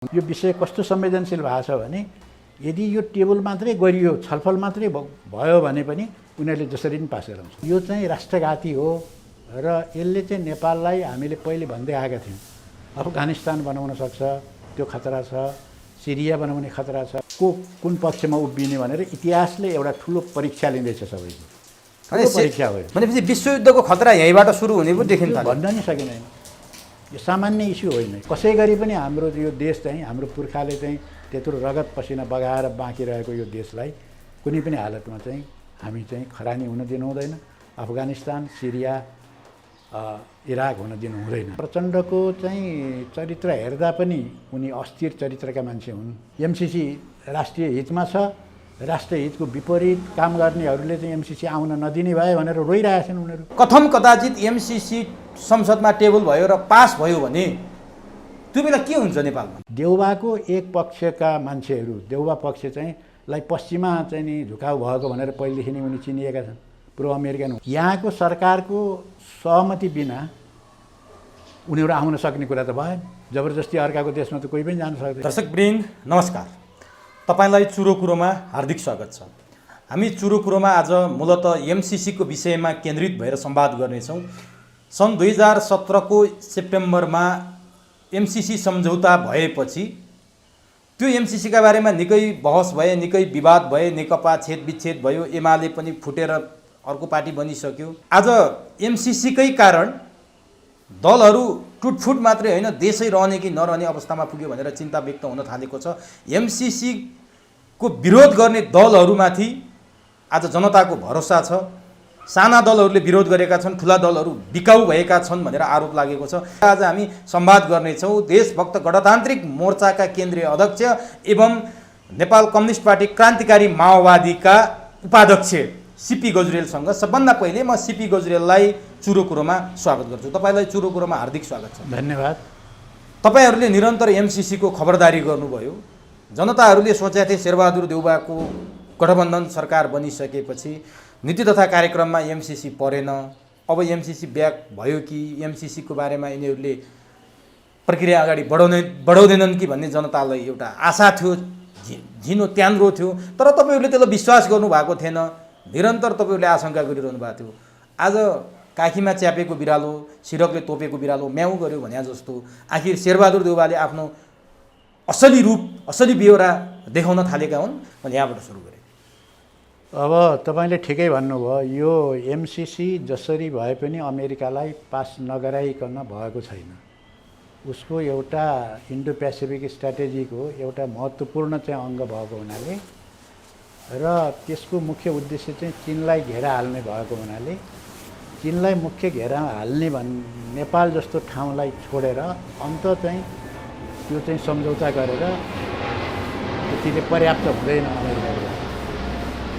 यो विषय कस्तो संवेदनशील भएको छ भने यदि यो टेबल मात्रै गरियो छलफल मात्रै भयो भने पनि उनीहरूले जसरी पनि पास गराउँछ। यो चाहिँ राष्ट्रघाती हो र यसले चाहिँ नेपाललाई हामीले पहिले भन्दै आएका थियौँ अफगानिस्तान बनाउन सक्छ, त्यो खतरा छ, सिरिया बनाउने खतरा छ, कुन पक्षमा उभिने भनेर इतिहासले एउटा ठुलो परीक्षा लिँदैछ सबैको। परीक्षा हो भनेपछि विश्वयुद्धको खतरा यहीँबाट सुरु हुने पो देखिन्छ। भन्न नै सकिँदैन, यो सामान्य इस्यु होइन। कसै गरी पनि हाम्रो यो देश चाहिँ हाम्रो पुर्खाले चाहिँ त्यत्रो रगत पसिना बगाएर बाँकी रहेको यो देशलाई कुनै पनि हालतमा चाहिँ हामी चाहिँ खरानी हुन दिनु हुँदैन। अफगानिस्तान, सिरिया, इराक हुन दिनु हुँदैन। प्रचण्डको चाहिँ चरित्र हेर्दा पनि उनी अस्थिर चरित्रका मान्छे हुन्। एमसिसी राष्ट्रिय हितमा छ, राष्ट्रिय हितको विपरीत काम गर्नेहरूले चाहिँ एमसिसी आउन नदिने भए भनेर रोइरहेछन् उनीहरू। कथम कदाचित एमसिसी संसदमा टेबल भयो र पास भयो भने त्यो बेला के हुन्छ नेपालमा? देउबाको एक पक्षका मान्छेहरू, देउबा पक्ष चाहिँ लाई पश्चिमा चाहिँ नि झुकाउ भएको भनेर पहिलेदेखि नै उनी चिनिएका छन्, प्रो अमेरिकन। यहाँको सरकारको सहमति बिना उनीहरू आउन सक्ने कुरा त भएन। जबरजस्ती अर्काको देशमा त कोही पनि जान सक्दैन। दर्शकवृन्द नमस्कार, तपाईँलाई चुरो कुरोमा हार्दिक स्वागत छ। हामी चुरो कुरोमा आज मूलतः एमसिसीको विषयमा केन्द्रित भएर संवाद गर्नेछौँ। सन् 2017को सेप्टेम्बरमा एमसिसी सम्झौता भएपछि त्यो एमसिसीका बारेमा निकै बहस भए, निकै विवाद भए, नेकपा छेदविच्छेद भयो, एमाले पनि फुटेर अर्को पार्टी बनिसक्यो। आज एमसिसीकै कारण दलहरू टुटफुट मात्रै होइन, देशै रहने कि नरहने अवस्थामा पुग्यो भनेर चिन्ता व्यक्त हुन थालेको छ। एमसिसीको विरोध गर्ने दलहरूमाथि आज जनताको भरोसा छ। साना दलहरूले विरोध गरेका छन्, ठुला दलहरू बिकाउ भएका छन् भनेर आरोप लागेको छ। आज हामी संवाद गर्नेछौँ देशभक्त गणतान्त्रिक मोर्चाका केन्द्रीय अध्यक्ष एवं नेपाल कम्युनिस्ट पार्टी क्रान्तिकारी माओवादीका उपाध्यक्ष सीपी गजुरेलसँग। सबभन्दा पहिले म सीपी गजुरेललाई चुरो कुरोमा स्वागत गर्छु। तपाईँलाई चुरो कुरोमा हार्दिक स्वागत छ। धन्यवाद। तपाईँहरूले निरन्तर एमसिसीको खबरदारी गर्नुभयो। जनताहरूले सोचेका थिए शेरबहादुर देउबाको गठबन्धन सरकार बनिसकेपछि नीति तथा कार्यक्रममा एमसिसी परेन, अब एमसिसी ब्याक भयो कि एमसिसीको बारेमा यिनीहरूले प्रक्रिया अगाडि बढाउँदैनन् कि भन्ने जनतालाई एउटा आशा थियो, झिनो त्यान्द्रो थियो। तर तपाईँहरूले त्यसलाई विश्वास गर्नुभएको थिएन, निरन्तर तपाईँहरूले आशंका गरिरहनु भएको थियो। आज काखीमा च्यापेको बिरालो, सिरकले तोपेको बिरालो म्याउ गर्यो भने जस्तो आखिर शेरबहादुर देउबाले आफ्नो असली रूप, असली बेहोरा देखाउन थालेका हुन्। मैले यहाँबाट सुरु गरेँ। अब तपाईँले ठिकै भन्नुभयो, यो एमसिसी जसरी भए पनि अमेरिकालाई पास नगराइकन भएको छैन। उसको एउटा इन्डो पेसिफिक स्ट्राटेजीको एउटा महत्त्वपूर्ण चाहिँ अङ्ग भएको हुनाले र त्यसको मुख्य उद्देश्य चाहिँ चीनलाई घेरा हाल्ने भएको हुनाले चीनलाई मुख्य घेरा हाल्ने नेपाल जस्तो ठाउँलाई छोडेर अन्त चाहिँ त्यो चाहिँ सम्झौता गरेर त्यतिले पर्याप्त हुँदैन अमेरिकाले।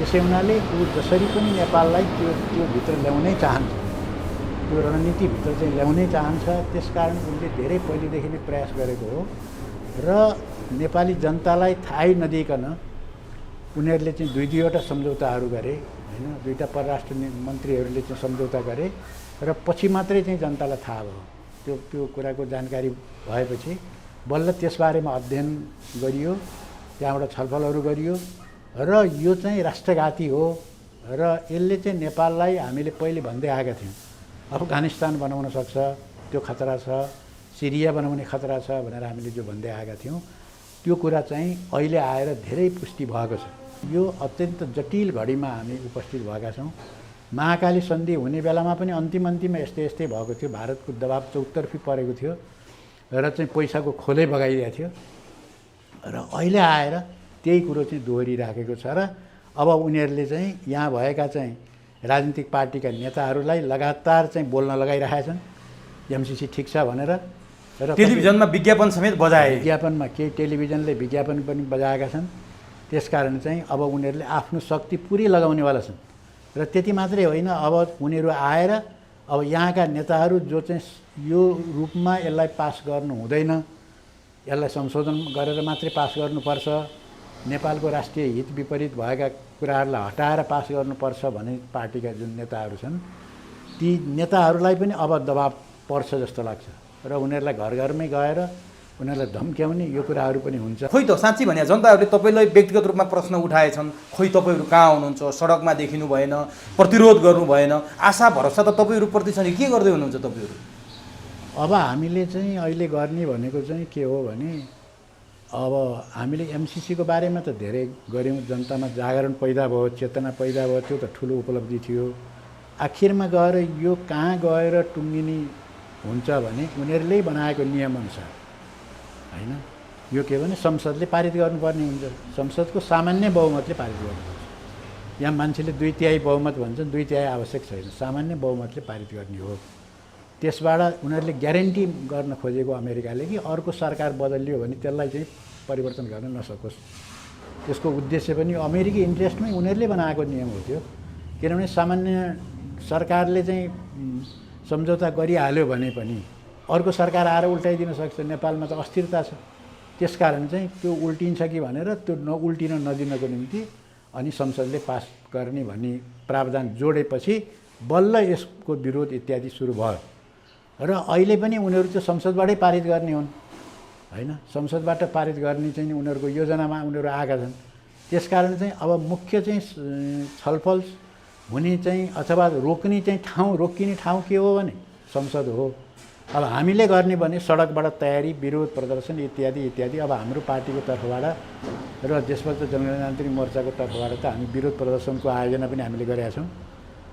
त्यसै हुनाले ऊ जसरी पनि नेपाललाई त्यो भित्र ल्याउनै चाहन्छ, त्यो रणनीतिभित्र चाहिँ ल्याउनै चाहन्छ। त्यसकारण उनले धेरै पहिलेदेखि नै प्रयास गरेको हो र नेपाली जनतालाई थाहै नदिइकन उनीहरूले चाहिँ दुईवटा सम्झौताहरू गरे होइन। दुईवटा परराष्ट्र मन्त्रीहरूले चाहिँ सम्झौता गरे र पछि मात्रै चाहिँ जनतालाई थाहा भयो। त्यो कुराको जानकारी भएपछि बल्ल त्यसबारेमा अध्ययन गरियो, त्यहाँबाट छलफलहरू गरियो र यो चाहिँ राष्ट्रघाती हो र यसले चाहिँ नेपाललाई हामीले पहिले भन्दै आएका थियौँ अफगानिस्तान बनाउन सक्छ, त्यो खतरा छ, सिरिया बनाउने खतरा छ भनेर हामीले जो भन्दै आएका थियौँ त्यो कुरा चाहिँ अहिले आएर धेरै पुष्टि भएको छ। यो अत्यन्त जटिल घडीमा हामी उपस्थित भएका छौँ। महाकाली सन्धि हुने बेलामा पनि अन्तिममा यस्तै भएको थियो। भारतको दबाब चौतर्फी परेको थियो र चाहिँ पैसाको खोलै बगाइदिएको थियो र अहिले आएर त्यही कुरो चाहिँ दोहोरिराखेको छ र अब उनीहरूले चाहिँ यहाँ भएका चाहिँ राजनीतिक पार्टीका नेताहरूलाई लगातार चाहिँ बोल्न लगाइरहेका छन् एमसिसी ठिक छ भनेर र टेलिभिजनमा विज्ञापन समेत बजाए। विज्ञापनमा केही टेलिभिजनले विज्ञापन पनि बजाएका छन्। त्यसकारण चाहिँ अब उनीहरूले आफ्नो शक्ति पुरै लगाउनेवाला छन् र त्यति मात्रै होइन, अब उनीहरू आएर अब यहाँका नेताहरू जो चाहिँ यो रूपमा यसलाई पास गर्नु हुँदैन, यसलाई संशोधन गरेर मात्रै पास गर्नुपर्छ, नेपालको राष्ट्रिय हित विपरीत भएका कुराहरूलाई हटाएर पास गर्नुपर्छ भन्ने पार्टीका जुन नेताहरू छन् ती नेताहरूलाई पनि अब दबाब पर्छ जस्तो लाग्छ र उनीहरूलाई घर घरमै गएर उनीहरूलाई धम्क्याउने यो कुराहरू पनि हुन्छ। खोइ त साँच्ची भने जनताहरूले तपाईँलाई व्यक्तिगत रूपमा प्रश्न उठाएछन्, खोइ तपाईँहरू कहाँ हुनुहुन्छ, सडकमा देखिनु भएन, प्रतिरोध गर्नु भएन, आशा भरोसा त तपाईँहरूप्रति छ नि, के गर्दै हुनुहुन्छ तपाईँहरू? अब हामीले चाहिँ अहिले गर्ने भनेको चाहिँ के हो भने अब हामीले एमसिसीको बारेमा त धेरै गऱ्यौँ, जनतामा जागरण पैदा भयो, चेतना पैदा भयो, त्यो त ठुलो उपलब्धि थियो। आखिरमा गएर यो कहाँ गएर टुङ्गिने हुन्छ भने उनीहरूले बनाएको नियमअनुसार होइन, यो के भने संसदले पारित गर्नुपर्ने हुन्छ, संसदको सामान्य बहुमतले पारित गर्नुपर्छ। यहाँ मान्छेले 2/3 बहुमत भन्छन्, 2/3 आवश्यक छैन, सामान्य बहुमतले पारित गर्ने हो। त्यसबाट उनीहरूले ग्यारेन्टी गर्न खोजेको अमेरिकाले कि अर्को सरकार बदलियो भने त्यसलाई चाहिँ परिवर्तन गर्न नसकोस्। त्यसको उद्देश्य पनि अमेरिकी इन्ट्रेस्टमै उनीहरूले बनाएको नियम हो त्यो। किनभने सामान्य सरकारले चाहिँ सम्झौता गरिहाल्यो भने पनि अर्को सरकार आएर उल्टाइदिन सक्छ। नेपालमा त अस्थिरता छ, त्यसकारण चाहिँ त्यो उल्टिन्छ कि भनेर त्यो उल्टिन नदिनको निम्ति अनि संसदले पास गर्ने भन्ने प्रावधान जोडेपछि बल्ल यसको विरोध इत्यादि सुरु भयो। र अहिले पनि उनीहरू चाहिँ संसदबाटै पारित गर्ने हुन् होइन, संसदबाट पारित गर्ने चाहिँ उनीहरूको योजनामा उनीहरू आएका छन्। त्यसकारण चाहिँ अब मुख्य चाहिँ छलफल हुने चाहिँ अथवा रोक्ने चाहिँ ठाउँ, रोकिने ठाउँ के हो भने संसद हो। अब हामीले गर्ने भने सडकबाट तयारी, विरोध प्रदर्शन इत्यादि इत्यादि। अब हाम्रो पार्टीको तर्फबाट र देशभक्त जनतान्त्रिक मोर्चाको तर्फबाट त हामी विरोध प्रदर्शनको आयोजना पनि हामीले गरेका छौँ।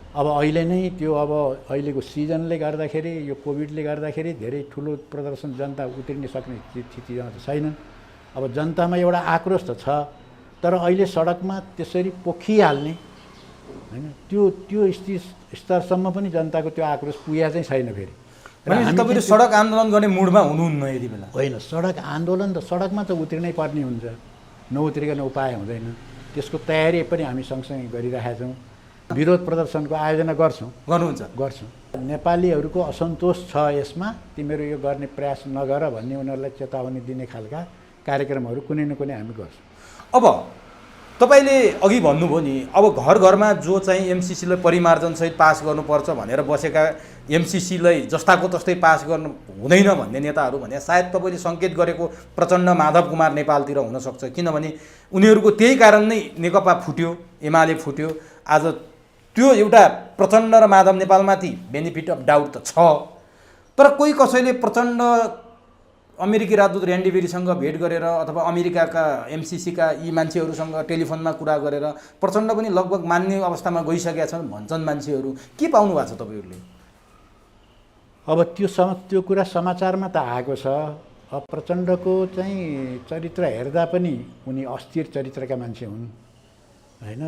अब अहिले नै त्यो अब अहिलेको सिजनले गर्दाखेरि, यो कोभिडले गर्दाखेरि धेरै ठुलो प्रदर्शन जनता उत्रिन सक्ने स्थितिमा त छैनन्। अब जनतामा एउटा आक्रोश त छ, तर अहिले सडकमा त्यसरी पोखिहाल्ने होइन त्यो स्तरसम्म पनि जनताको त्यो आक्रोश पुगेको चाहिँ छैन। फेरि तपाईँले सडक आन्दोलन गर्ने मुडमा हुनुहुन्न यति बेला? होइन, सडक आन्दोलन त सडकमा त उत्रिनै पर्ने हुन्छ, नउत्रिकन उपाय हुँदैन। त्यसको तयारी पनि हामी सँगसँगै गरिरहेका छौँ। विरोध प्रदर्शनको आयोजना गर्छौँ। नेपालीहरूको असन्तोष छ यसमा, तिमीहरू यो गर्ने प्रयास नगर भन्ने उनीहरूलाई चेतावनी दिने खालका कार्यक्रमहरू कुनै न कुनै हामी गर्छौँ। अब तपाईँले अघि भन्नुभयो नि, अब घर घरमा जो चाहिँ एमसिसीलाई परिमार्जनसहित पास गर्नुपर्छ भनेर बसेका, एमसिसीलाई जस्ताको तस्तै पास गर्नु हुँदैन भन्ने नेताहरू भने सायद तपाईँले सङ्केत गरेको प्रचण्ड माधव कुमार नेपालतिर हुनसक्छ। किनभने उनीहरूको त्यही कारण नै नेकपा फुट्यो, एमाले फुट्यो। आज त्यो एउटा प्रचण्ड र माधव नेपालमाथि बेनिफिट अफ डाउट त छ, तर कोही कसैले प्रचण्ड अमेरिकी राजदूत ऱ्यान्डी बेरीसँग भेट गरेर अथवा अमेरिकाका एमसिसीका यी मान्छेहरूसँग टेलिफोनमा कुरा गरेर प्रचण्ड पनि लगभग मान्ने अवस्थामा गइसकेका छन् भन्छन् मान्छेहरू। के पाउनु भएको छ तपाईँहरूले? अब त्यो कुरा समाचारमा त आएको छ। अब प्रचण्डको चाहिँ चरित्र हेर्दा पनि उनी अस्थिर चरित्रका मान्छे हुन् होइन।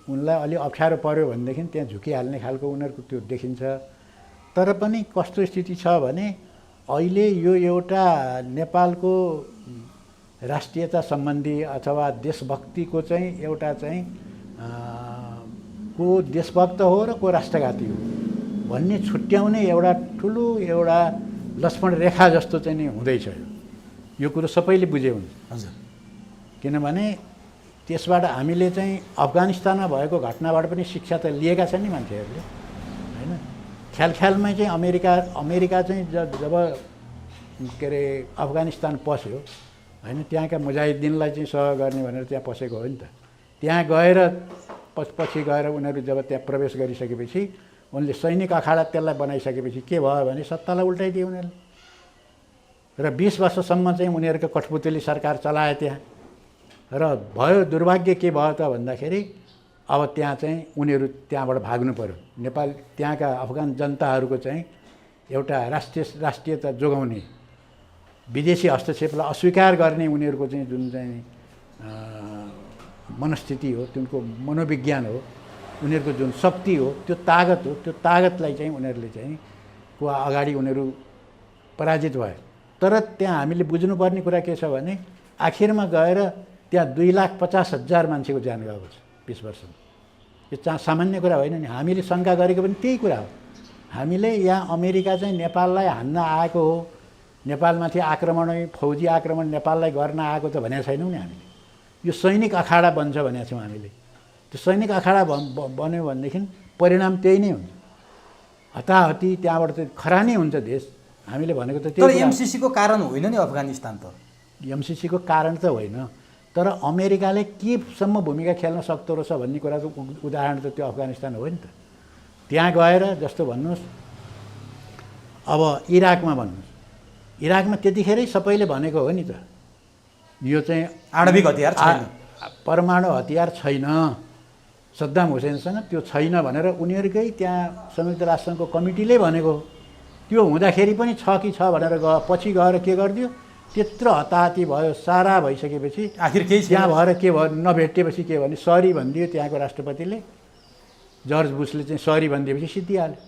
उनलाई अलि अप्ठ्यारो पर्यो भनेदेखि त्यहाँ झुकिहाल्ने खालको उनीहरूको त्यो देखिन्छ। तर पनि कस्तो स्थिति छ भने अहिले यो एउटा नेपालको राष्ट्रियता सम्बन्धी अथवा देशभक्तिको चाहिँ एउटा चाहिँ को देशभक्त हो र को राष्ट्रघाती हो भन्ने छुट्याउने एउटा ठुलो एउटा लक्ष्मण रेखा जस्तो चाहिँ नि हुँदैछ। यो कुरो सबैले बुझे हुन्छ। हजुर, किनभने त्यसबाट हामीले चाहिँ अफगानिस्तानमा भएको घटनाबाट पनि शिक्षा त लिएका छन् नि मान्छेहरूले होइन। ख्यालमै चाहिँ अमेरिका चाहिँ जब के अरे अफगानिस्तान पस्यो होइन, त्यहाँका मुजाहिद्दिनलाई चाहिँ सहयोग गर्ने भनेर त्यहाँ पसेको हो नि त। त्यहाँ गएर पछि गएर उनीहरू जब त्यहाँ प्रवेश गरिसकेपछि उनले सैनिक अखाडा त्यसलाई बनाइसकेपछि के भयो भने सत्तालाई उल्टाइदिए उनीहरूले र 20 वर्षसम्म चाहिँ उनीहरूको कठपुतली सरकार चलाए त्यहाँ। र भयो दुर्भाग्य के भयो त भन्दाखेरि अब त्यहाँ चाहिँ उनीहरू त्यहाँबाट भाग्नु पर्यो। नेपाल त्यहाँका अफगान जनताहरूको चाहिँ एउटा राष्ट्रियता जोगाउने, विदेशी हस्तक्षेपलाई अस्वीकार गर्ने उनीहरूको चाहिँ जुन चाहिँ मनस्थिति हो, तिनको मनोविज्ञान हो, उनीहरूको जुन शक्ति हो, त्यो तागत हो, त्यो तागतलाई चाहिँ उनीहरूले चाहिँ को अगाडि उनीहरू पराजित भए। तर त्यहाँ हामीले बुझ्नुपर्ने कुरा के छ भने आखिरमा गएर त्यहाँ 2,50,000 मान्छेको ज्यान गएको छ 20 वर्षमा। यो सामान्य कुरा होइन नि। हामीले शङ्का गरेको पनि त्यही कुरा हो। हामीले यहाँ अमेरिका चाहिँ नेपाललाई हान्न आएको हो, नेपालमाथि आक्रमण, फौजी आक्रमण नेपाललाई गर्न आएको त भनेको छैनौँ नि हामीले। यो सैनिक अखाडा बन्छ भनेको छौँ हामीले। त्यो सैनिक अखाडा बन्यो भनेदेखि परिणाम त्यही नै हुन्छ, हताहती, त्यहाँबाट त खरानी हुन्छ देश हामीले भनेको त तर त्यही एमसिसीको कारण होइन नि अफगानिस्तान त। एमसिसीको कारण त होइन, तर अमेरिकाले केसम्म भूमिका खेल्न सक्दो रहेछ भन्ने कुराको उदाहरण त त्यो अफगानिस्तान हो नि त। त्यहाँ गएर जस्तो भन्नुहोस्, अब इराकमा भन्नुहोस्, इराकमा त्यतिखेरै सबैले भनेको हो नि त, यो चाहिँ आणविक हतियार छैन, परमाणु हतियार छैन, सद्दाम हुसेनसँग त्यो छैन भनेर उनीहरूकै त्यहाँ संयुक्त राष्ट्रसङ्घको कमिटीले भनेको। त्यो हुँदाखेरि पनि छ कि छ भनेर पछि गएर के गरिदियो, त्यत्रो हताहती भयो, सारा भइसकेपछि आखिर केही छैन। त्यहाँ भएर के भयो, नभेटेपछि के भने सरी भनिदियो त्यहाँको राष्ट्रपतिले, जर्ज बुसले चाहिँ सरी भनिदिएपछि सिद्धिहाल्यो।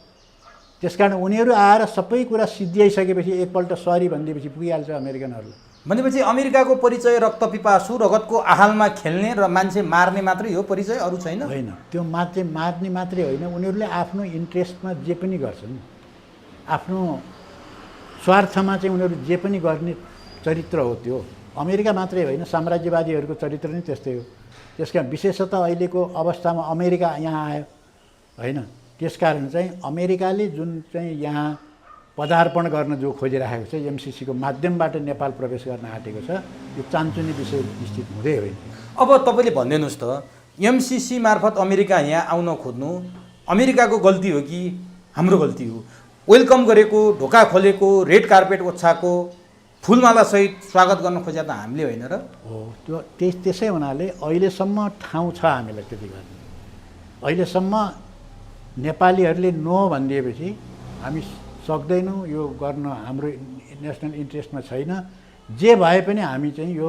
त्यसकारण उनीहरू आएर सबै कुरा सिद्धिआइसकेपछि एकपल्ट सरी भनिदिएपछि पुगिहाल्छ अमेरिकनहरूलाई। भनेपछि अमेरिकाको परिचय रक्तपिपासु, रगतको आहालमा खेल्ने र मान्छे मार्ने मात्रै हो परिचय, अरू छैन? होइन, त्यो मार्ने मात्रै होइन, उनीहरूले आफ्नो इन्ट्रेस्टमा जे पनि गर्छन्, आफ्नो स्वार्थमा चाहिँ उनीहरू जे पनि गर्ने चरित्र हो त्यो। अमेरिका मात्रै होइन, साम्राज्यवादीहरूको चरित्र नै त्यस्तै हो। त्यसकारण विशेषतः अहिलेको अवस्थामा अमेरिका यहाँ आयो होइन, त्यसकारण चाहिँ अमेरिकाले जुन चाहिँ यहाँ पदार्पण गर्न जो खोजिराखेको छ, एमसिसीको माध्यमबाट नेपाल प्रवेश गर्न आँटेको छ, यो चान्चुने विषय निश्चित हुँदै होइन। अब तपाईँले भनिदिनुहोस् त, एमसिसी मार्फत अमेरिका यहाँ आउन खोज्नु अमेरिकाको गल्ती हो कि हाम्रो गल्ती हो? वेलकम गरेको, ढोका खोलेको, रेड कार्पेट ओछ्याएको, फुलमालासहित स्वागत गर्न खोजे त हामीले होइन र? हो, त्यो त्यसै हुनाले अहिलेसम्म ठाउँ छ हामीलाई त्यति गर्ने। अहिलेसम्म नेपालीहरूले नो भनिदिएपछि हामी सक्दैनौँ, यो गर्न हाम्रो नेसनल इन्ट्रेस्टमा छैन, जे भए पनि हामी चाहिँ यो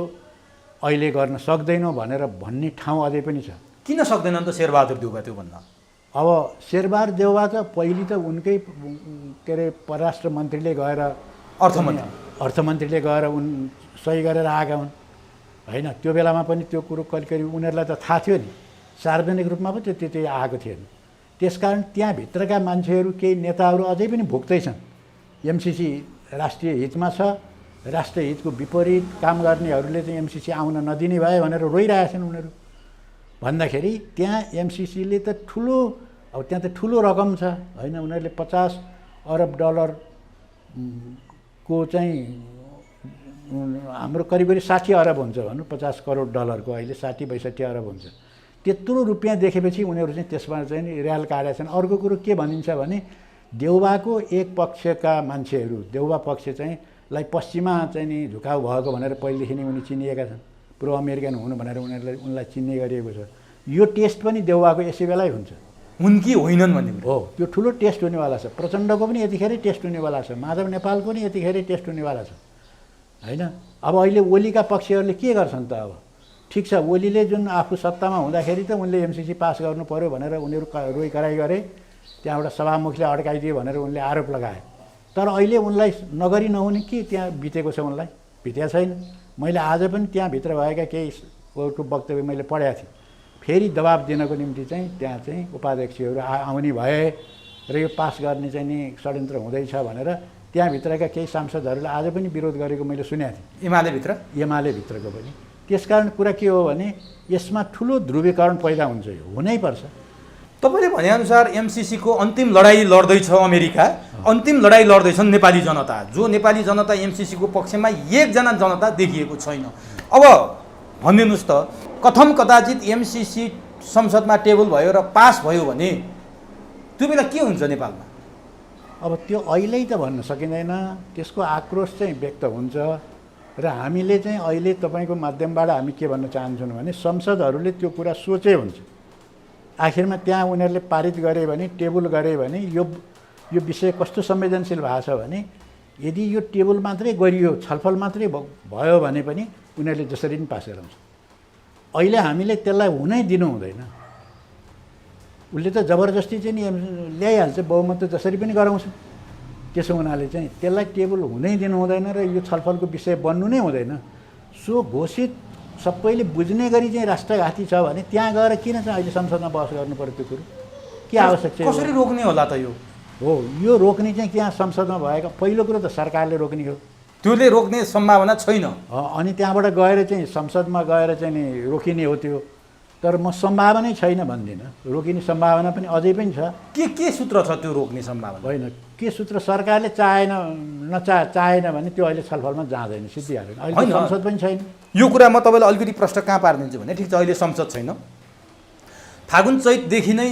अहिले गर्न सक्दैनौँ भनेर भन्ने ठाउँ अझै पनि छ। किन सक्दैनन् त शेरबहादुर देउवा त्यो भन्न? अब शेरबहादुर देउवा त पहिले त उनकै के अरे परराष्ट्र मन्त्रीले गएर, अर्थमन्त्रीले गएर सही गरेर आएका हुन् होइन। त्यो बेलामा पनि त्यो कुरो करिब उनीहरूलाई त थाहा थियो नि, सार्वजनिक रूपमा पनि त्यो आएको थिएन। त्यसकारण त्यहाँभित्रका मान्छेहरू, केही नेताहरू अझै पनि भुक्दैछन्। एमसिसी राष्ट्रिय हितमा छ, राष्ट्रिय हितको विपरीत काम गर्नेहरूले चाहिँ एमसिसी आउन नदिने भए भनेर रोइरहेछन् उनीहरू। भन्दाखेरि त्यहाँ एमसिसीले त ठुलो, अब त्यहाँ त ठुलो रकम छ होइन, उनीहरूले 50 अरब डलर को चाहिँ हाम्रो करिब 60 अरब हुन्छ भनौँ, 50 करोड डलरको अहिले 60-62 अरब हुन्छ। त्यत्रो रुपियाँ देखेपछि उनीहरू चाहिँ त्यसमा चाहिँ र्याल काटेका छन्। अर्को कुरो के भनिन्छ भने देउवाको एक पक्षका मान्छेहरू, देउवा पक्ष चाहिँ लाई पश्चिमा चाहिँ नि झुकाउ भएको भनेर पहिलेदेखि नै उनी चिनिएका छन्, प्रो अमेरिकन हुनु भनेर उनलाई चिन्ने गरिएको छ। यो टेस्ट पनि देउवाको यसै बेलै हुन्छ, हुन् कि होइनन् भन्ने हो। त्यो ठुलो टेस्ट हुनेवाला छ। प्रचण्डको पनि यतिखेरै टेस्ट हुनेवाला छ, माधव नेपालको पनि यतिखेरै टेस्ट हुनेवाला छ होइन। अब अहिले ओलीका पक्षहरूले के गर्छन् त? अब ठिक छ, ओलीले जुन आफू सत्तामा हुँदाखेरि त उनले एमसिसी पास गर्नु पर्यो भनेर उनीहरू रोइ कराई गरे, त्यहाँबाट सभामुखले अड्काइदियो भनेर उनले आरोप लगाए। तर अहिले उनलाई नगरी नहुने के त्यहाँ बितेको छ, उनलाई बितेको छैन। मैले आज पनि त्यहाँभित्र भएका केहीको वक्तव्य मैले पढेको थिएँ। फेरि दबाब दिनको निम्ति चाहिँ त्यहाँ चाहिँ उपाध्यक्षहरू आउने भए र यो पास गर्ने चाहिँ नि षड्यन्त्र हुँदैछ भनेर त्यहाँभित्रका केही सांसदहरूले आज पनि विरोध गरेको मैले सुनेको थिएँ, एमालेभित्रको पनि। त्यसकारण कुरा के हो भने यसमा ठुलो ध्रुवीकरण पैदा हुन्छ, यो हुनैपर्छ। तपाईँले भनेअनुसार एमसिसीको अन्तिम लडाइँ लड्दैछ अमेरिका, अन्तिम लडाइँ लड्दैछन् नेपाली जनता। जो नेपाली जनता एमसिसीको पक्षमा एकजना जनता देखिएको छैन। अब भनिदिनुहोस् त, कथम कदाचित एमसिसी संसदमा टेबल भयो र पास भयो भने त्यो बेला के हुन्छ नेपालमा? अब त्यो अहिले त भन्न सकिँदैन, त्यसको आक्रोश चाहिँ व्यक्त हुन्छ। र हामीले चाहिँ अहिले तपाईँको माध्यमबाट हामी के भन्न चाहन्छौँ भने संसदहरूले त्यो कुरा सोचे हुन्छ। आखिरमा त्यहाँ उनीहरूले पारित गरे भने, टेबल गरे भने यो विषय कस्तो संवेदनशील भएको छ भने यदि यो टेबल मात्रै गरियो, छलफल मात्रै भयो भने पनि उनीहरूले जसरी पनि पास गराउँछ। अहिले हामीले त्यसलाई हुनै दिनु हुँदैन। उसले त जबरजस्ती चाहिँ नि ल्याइहाल्छ, बहुमत त जसरी पनि गराउँछ। त्यसो हुनाले चाहिँ त्यसलाई टेबल हुनै दिनु हुँदैन र यो छलफलको विषय बन्नु नै हुँदैन। सो घोषित सबैले बुझ्ने गरी चाहिँ राष्ट्रघाती छ भने त्यहाँ गएर किन चाहिँ अहिले संसदमा बहस गर्नु पर्यो? त्यो कुरो के आवश्यक छ? कसरी रोक्ने होला त? यो हो, यो रोक्ने चाहिँ त्यहाँ संसदमा भएको पहिलो कुरो त सरकारले रोक्ने हो। त्यसले रोक्ने सम्भावना छैन। अनि त्यहाँबाट गएर चाहिँ संसदमा गएर चाहिँ नि रोकिने हो त्यो। तर म सम्भावनै छैन भन्दिनँ, रोकिने सम्भावना पनि अझै पनि छ। के सूत्र छ त्यो रोक्ने सम्भावना? होइन, के सूत्र सरकारले चाहेन भने त्यो अहिले छलफलमा जाँदैन, सिद्धिहाल्यो। अहिले होइन। संसद पनि छैन। यो कुरा म तपाईँलाई अलिकति प्रश्न कहाँ पारिदिन्छु भने ठिक छ अहिले संसद छैन, फागुन चैतदेखि नै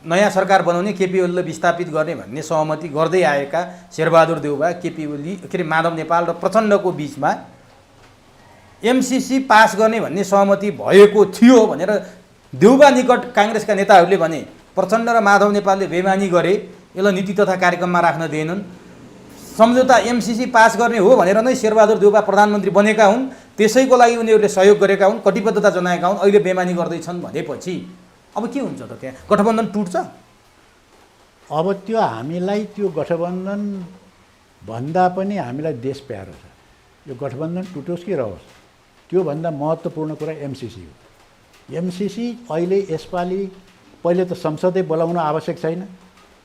नयाँ सरकार बनाउने केपी ओलीलाई विस्थापित गर्ने भन्ने सहमति गर्दै आएका शेरबहादुर देउबा, केपी ओली के अरे माधव नेपाल र प्रचण्डको बिचमा एमसिसी पास गर्ने भन्ने सहमति भएको थियो भनेर देउबा निकट काङ्ग्रेसका नेताहरूले भने प्रचण्ड र माधव नेपालले बेमानी गरे, यसलाई नीति तथा कार्यक्रममा राख्न दिएनन्। सम्झौता एमसिसी पास गर्ने हो भनेर नै शेरबहादुर देउबा प्रधानमन्त्री बनेका हुन्, त्यसैको लागि उनीहरूले सहयोग गरेका हुन्, कटिबद्धता जनाएका हुन्, अहिले बेमानी गर्दैछन् भनेपछि अब के हुन्छ त? त्यहाँ गठबन्धन टुट्छ? अब त्यो हामीलाई त्यो गठबन्धन भन्दा पनि हामीलाई देश प्यारो छ। यो गठबन्धन टुटोस् कि रहोस्, त्योभन्दा महत्त्वपूर्ण कुरा एमसिसी हो। एमसिसी अहिले यसपालि पहिले त संसदै बोलाउन आवश्यक छैन,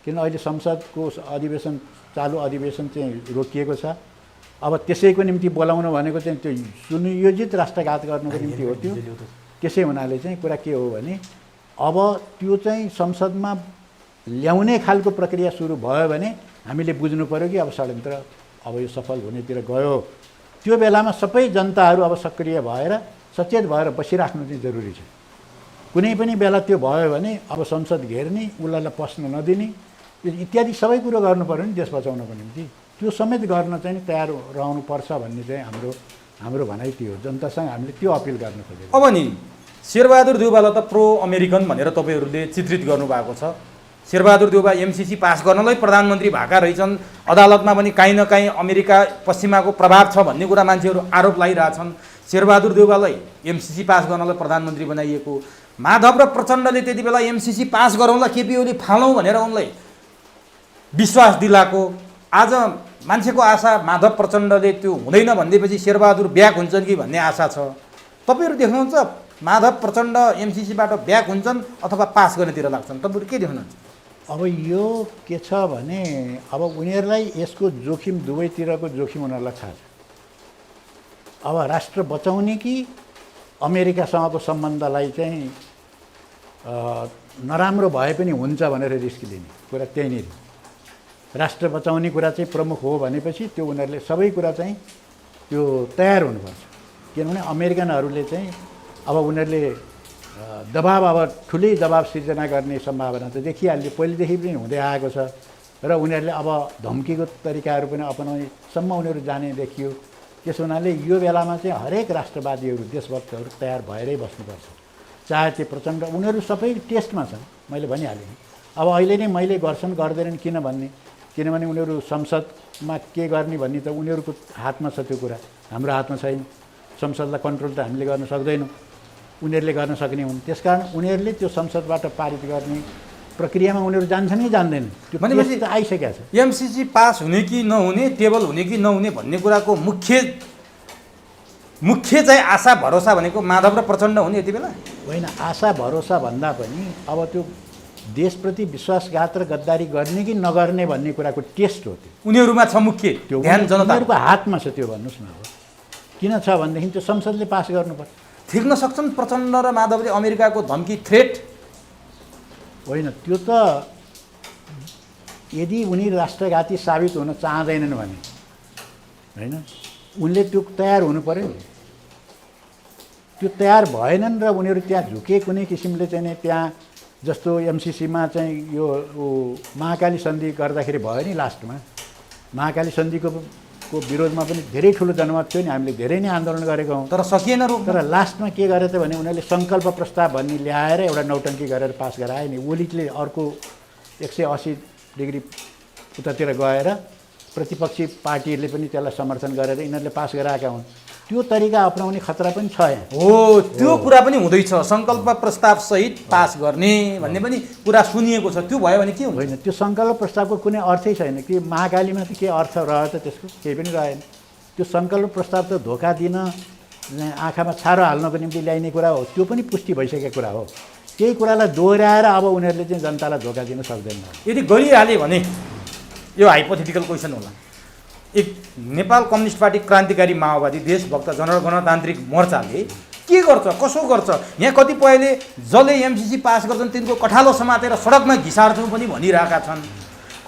किन अहिले संसदको अधिवेशन चालु अधिवेशन चाहिँ रोकिएको छ। अब त्यसैको निम्ति बोलाउन भनेको चाहिँ त्यो सुनियोजित राष्ट्रघात गर्नुको निम्ति हो त्यो। त्यसै हुनाले चाहिँ कुरा के हो भने अब त्यो चाहिँ संसदमा ल्याउने खालको प्रक्रिया सुरु भयो भने हामीले बुझ्नु पऱ्यो कि अब षड्यन्त्र अब यो सफल हुनेतिर गयो। त्यो बेलामा सबै जनताहरू अब सक्रिय भएर सचेत भएर बसिराख्नु चाहिँ जरुरी छ। कुनै पनि बेला त्यो भयो भने अब संसद घेर्ने, उसलाई पस्न नदिने इत्यादि सबै कुरो गर्नु पऱ्यो नि देश बचाउनको निम्ति। त्यो समेत गर्न चाहिँ तयार रहनुपर्छ भन्ने चाहिँ हाम्रो भनाइ त्यो हो। जनतासँग हामीले त्यो अपिल गर्न खोजेको। अब नि शेरबहादुर देउबालाई त प्रो अमेरिकन भनेर तपाईँहरूले चित्रित गर्नुभएको छ। शेरबहादुर देउबा एमसिसी पास गर्नलाई प्रधानमन्त्री भएका रहेछन्, अदालतमा पनि काहीँ न काहीँ अमेरिका पश्चिमाको प्रभाव छ भन्ने कुरा मान्छेहरू आरोप लगाइरहेछन्। शेरबहादुर देउबालाई एमसिसी पास गर्नलाई प्रधानमन्त्री बनाइएको, माधव र प्रचण्डले त्यति बेला एमसिसी पास गरौँला केपी ओली फालौँ भनेर उनलाई विश्वास दिलाएको। आज मान्छेको आशा माधव प्रचण्डले त्यो हुँदैन भनिदिएपछि शेरबहादुर ब्याक हुन्छन् कि भन्ने आशा छ। तपाईँहरू देख्नुहुन्छ माधव प्रचण्ड एमसिसीबाट ब्याक हुन्छन् अथवा पास गर्नेतिर लाग्छन्? तपाईँहरू के देख्नुहुन्छ? अब यो के छ भने अब उनीहरूलाई यसको जोखिम दुवैतिरको जोखिम उनीहरूलाई थाहा छ। अब राष्ट्र बचाउने कि अमेरिकासँगको सम्बन्धलाई चाहिँ नराम्रो भए पनि हुन्छ भनेर रिस्क लिने कुरा त्यहीँनिर। राष्ट्र बचाउने कुरा चाहिँ प्रमुख हो भनेपछि त्यो उनीहरूले सबै कुरा चाहिँ त्यो तयार हुनुपर्छ। किनभने अमेरिकनहरूले चाहिँ अब उनीहरूले दबाब अब ठुलै दबाब सिर्जना गर्ने सम्भावना त देखिहाल्यो, पहिलेदेखि पनि हुँदै आएको छ र उनीहरूले अब धम्कीको तरिकाहरू पनि अपनाउनेसम्म उनीहरू जाने देखियो। त्यस हुनाले यो बेलामा चाहिँ हरेक राष्ट्रवादीहरू देशभक्तहरू तयार भएरै बस्नुपर्छ। चाहे त्यो प्रचण्ड उनीहरू सबै टेस्टमा छन्, मैले भनिहालेँ। अब अहिले नै मैले गर्छन् गर्दैनन् किन भन्ने, किनभने उनीहरू संसदमा के गर्ने भन्ने त उनीहरूको हातमा छ, त्यो कुरा हाम्रो हातमा छैन। संसदलाई कन्ट्रोल त हामीले गर्न सक्दैनौँ, उनीहरूले गर्न सक्ने हुन्। त्यसकारण उनीहरूले त्यो संसदबाट पारित गर्ने प्रक्रियामा उनीहरू जान्छन् कि जान्दैनन् त्यो भनेपछि त आइसकेको छ। एमसिसी पास हुने कि नहुने, टेबल हुने कि नहुने भन्ने कुराको मुख्य चाहिँ आशा भरोसा भनेको माधव र प्रचण्ड हुने यति बेला होइन। आशा भरोसा भन्दा पनि अब त्यो देशप्रति विश्वासघात र गद्दारी गर्ने कि नगर्ने भन्ने कुराको टेस्ट हो। त्यो उनीहरूमा छ मुख्य ध्यान, जनताको हातमा छ त्यो। भन्नुहोस् न अब किन छ भनेदेखि त्यो संसदले पास गर्नुपर्छ। थिक्न सक्छन् प्रचण्ड र माधवले अमेरिकाको धम्की थ्रेट? होइन, त्यो त यदि उनी राष्ट्रघाती साबित हुन चाहँदैनन् भने होइन उनले त्यो तयार हुनु पऱ्यो नि। त्यो तयार भएनन् र उनीहरू त्यहाँ झुके कुनै किसिमले चाहिँ नि त्यहाँ जस्तो एमसिसीमा चाहिँ यो महाकाली सन्धि गर्दाखेरि भयो नि, लास्टमा महाकाली सन्धिको विरोधमा पनि धेरै ठुलो जनमत थियो नि, हामीले धेरै नै आन्दोलन गरेका हौँ, तर सकिएन। तर लास्टमा के गरे त भने उनीहरूले सङ्कल्प प्रस्ताव भन्ने ल्याएर एउटा नौटङ्की गरेर पास गराए नि। ओलीले अर्को 180 डिग्री उतातिर गएर प्रतिपक्षी पार्टीहरूले पनि त्यसलाई समर्थन गरेर यिनीहरूले पास गराएका हुन्। त्यो तरिका अपनाउने खतरा पनि छ यहाँ। हो, त्यो कुरा पनि हुँदैछ, सङ्कल्प प्रस्ताव सहित पास गर्ने भन्ने पनि कुरा सुनिएको छ। त्यो भयो भने के हुन्छ? होइन, त्यो सङ्कल्प प्रस्तावको कुनै अर्थै छैन कि महाकालीमा त के अर्थ रह्यो त, त्यसको केही पनि रहेन। त्यो सङ्कल्प प्रस्ताव त धोका दिन आँखामा छारो हाल्नको निम्ति ल्याइने कुरा हो, त्यो पनि पुष्टि भइसकेको कुरा हो। त्यही कुरालाई दोहोऱ्याएर अब उनीहरूले चाहिँ जनतालाई धोका दिन सक्दैन। यदि गरिहाले भने यो हाइपोथेटिकल क्वेसन होला, एक नेपाल कम्युनिस्ट पार्टी क्रान्तिकारी माओवादी देशभक्त जनगणतान्त्रिक मोर्चाले के गर्छ, कसो गर्छ? यहाँ कतिपयले जसले एमसिसी पास गर्छन् तिनको कठालो समातेर सडकमा घिसार्छौँ पनि भनिरहेका छन्।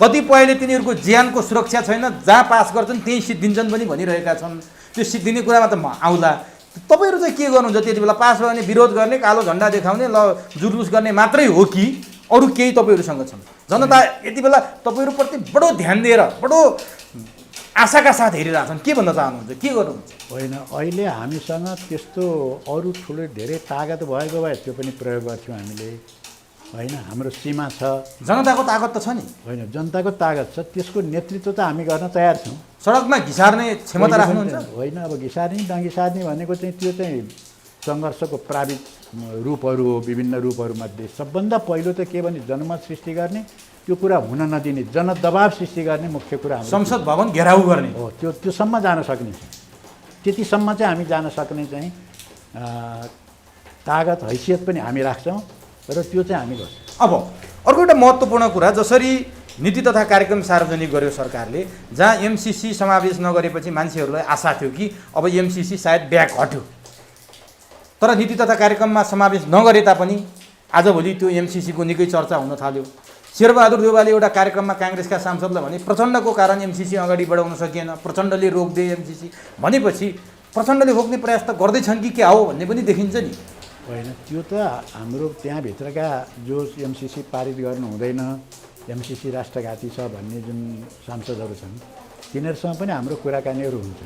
कतिपयले तिनीहरूको ज्यानको सुरक्षा छैन, जहाँ पास गर्छन् त्यहीँ सिद्धिन्छन् पनि भनिरहेका छन्। त्यो सिद्धिने कुरामा त आउँला। तपाईँहरू चाहिँ के गर्नुहुन्छ त्यति बेला? पास भयो भने विरोध गर्ने, कालो झन्डा देखाउने, जुलुस गर्ने मात्रै हो कि अरू केही तपाईँहरूसँग छन्? जनता यति बेला तपाईँहरूप्रति बडो ध्यान दिएर बडो आशाका साथ हेरिरहेछन्। के भन्न चाहनुहुन्छ? के गर्नुहुन्छ? होइन, अहिले हामीसँग त्यस्तो अरू ठुलो धेरै तागत भएको भए त्यो पनि प्रयोग गर्थ्यौँ हामीले, होइन? हाम्रो सीमा छ, जनताको तागत त छ नि। होइन, जनताको तागत छ, त्यसको नेतृत्व त हामी गर्न तयार छौँ। सडकमा घिसार्ने क्षमता राख्नुहुन्छ? होइन, अब घिसार्ने नघिसार्ने भनेको चाहिँ त्यो चाहिँ सङ्घर्षको प्रावित रूपहरू हो, विभिन्न रूपहरूमध्ये। सबभन्दा पहिलो त के भने जनमत सृष्टि गर्ने, त्यो कुरा हुन नदिने, जनदबाव सृष्टि गर्ने मुख्य कुरा हाम्रो संसद भवन घेराउ गर्ने हो। त्योसम्म जान सक्ने, त्यतिसम्म चाहिँ हामी जान सक्ने चाहिँ तागत हैसियत पनि हामी राख्छौँ र त्यो चाहिँ हामी गर्छौँ। अब अर्को एउटा महत्त्वपूर्ण कुरा, जसरी नीति तथा कार्यक्रम सार्वजनिक गर्यो सरकारले, जहाँ एमसिसी समावेश नगरेपछि मान्छेहरूलाई आशा थियो कि अब एमसिसी सायद ब्याक हट्यो, तर नीति तथा कार्यक्रममा समावेश नगरे तापनि आजभोलि त्यो एमसिसीको निकै चर्चा हुन थाल्यो। शेरबहादुर देउवाले एउटा कार्यक्रममा काङ्ग्रेसका सांसदलाई भने प्रचण्डको कारण एमसिसी अगाडि बढाउन सकिएन, प्रचण्डले रोकिदिए एमसिसी भनेपछि प्रचण्डले रोक्ने प्रयास त गर्दैछन् कि क्या हो भन्ने पनि देखिन्छ नि। होइन, त्यो त हाम्रो त्यहाँभित्रका जो एमसिसी पारित गर्नु हुँदैन, एमसिसी राष्ट्रघाती छ भन्ने जुन सांसदहरू छन् तिनीहरूसँग पनि हाम्रो कुराकानीहरू हुन्छ।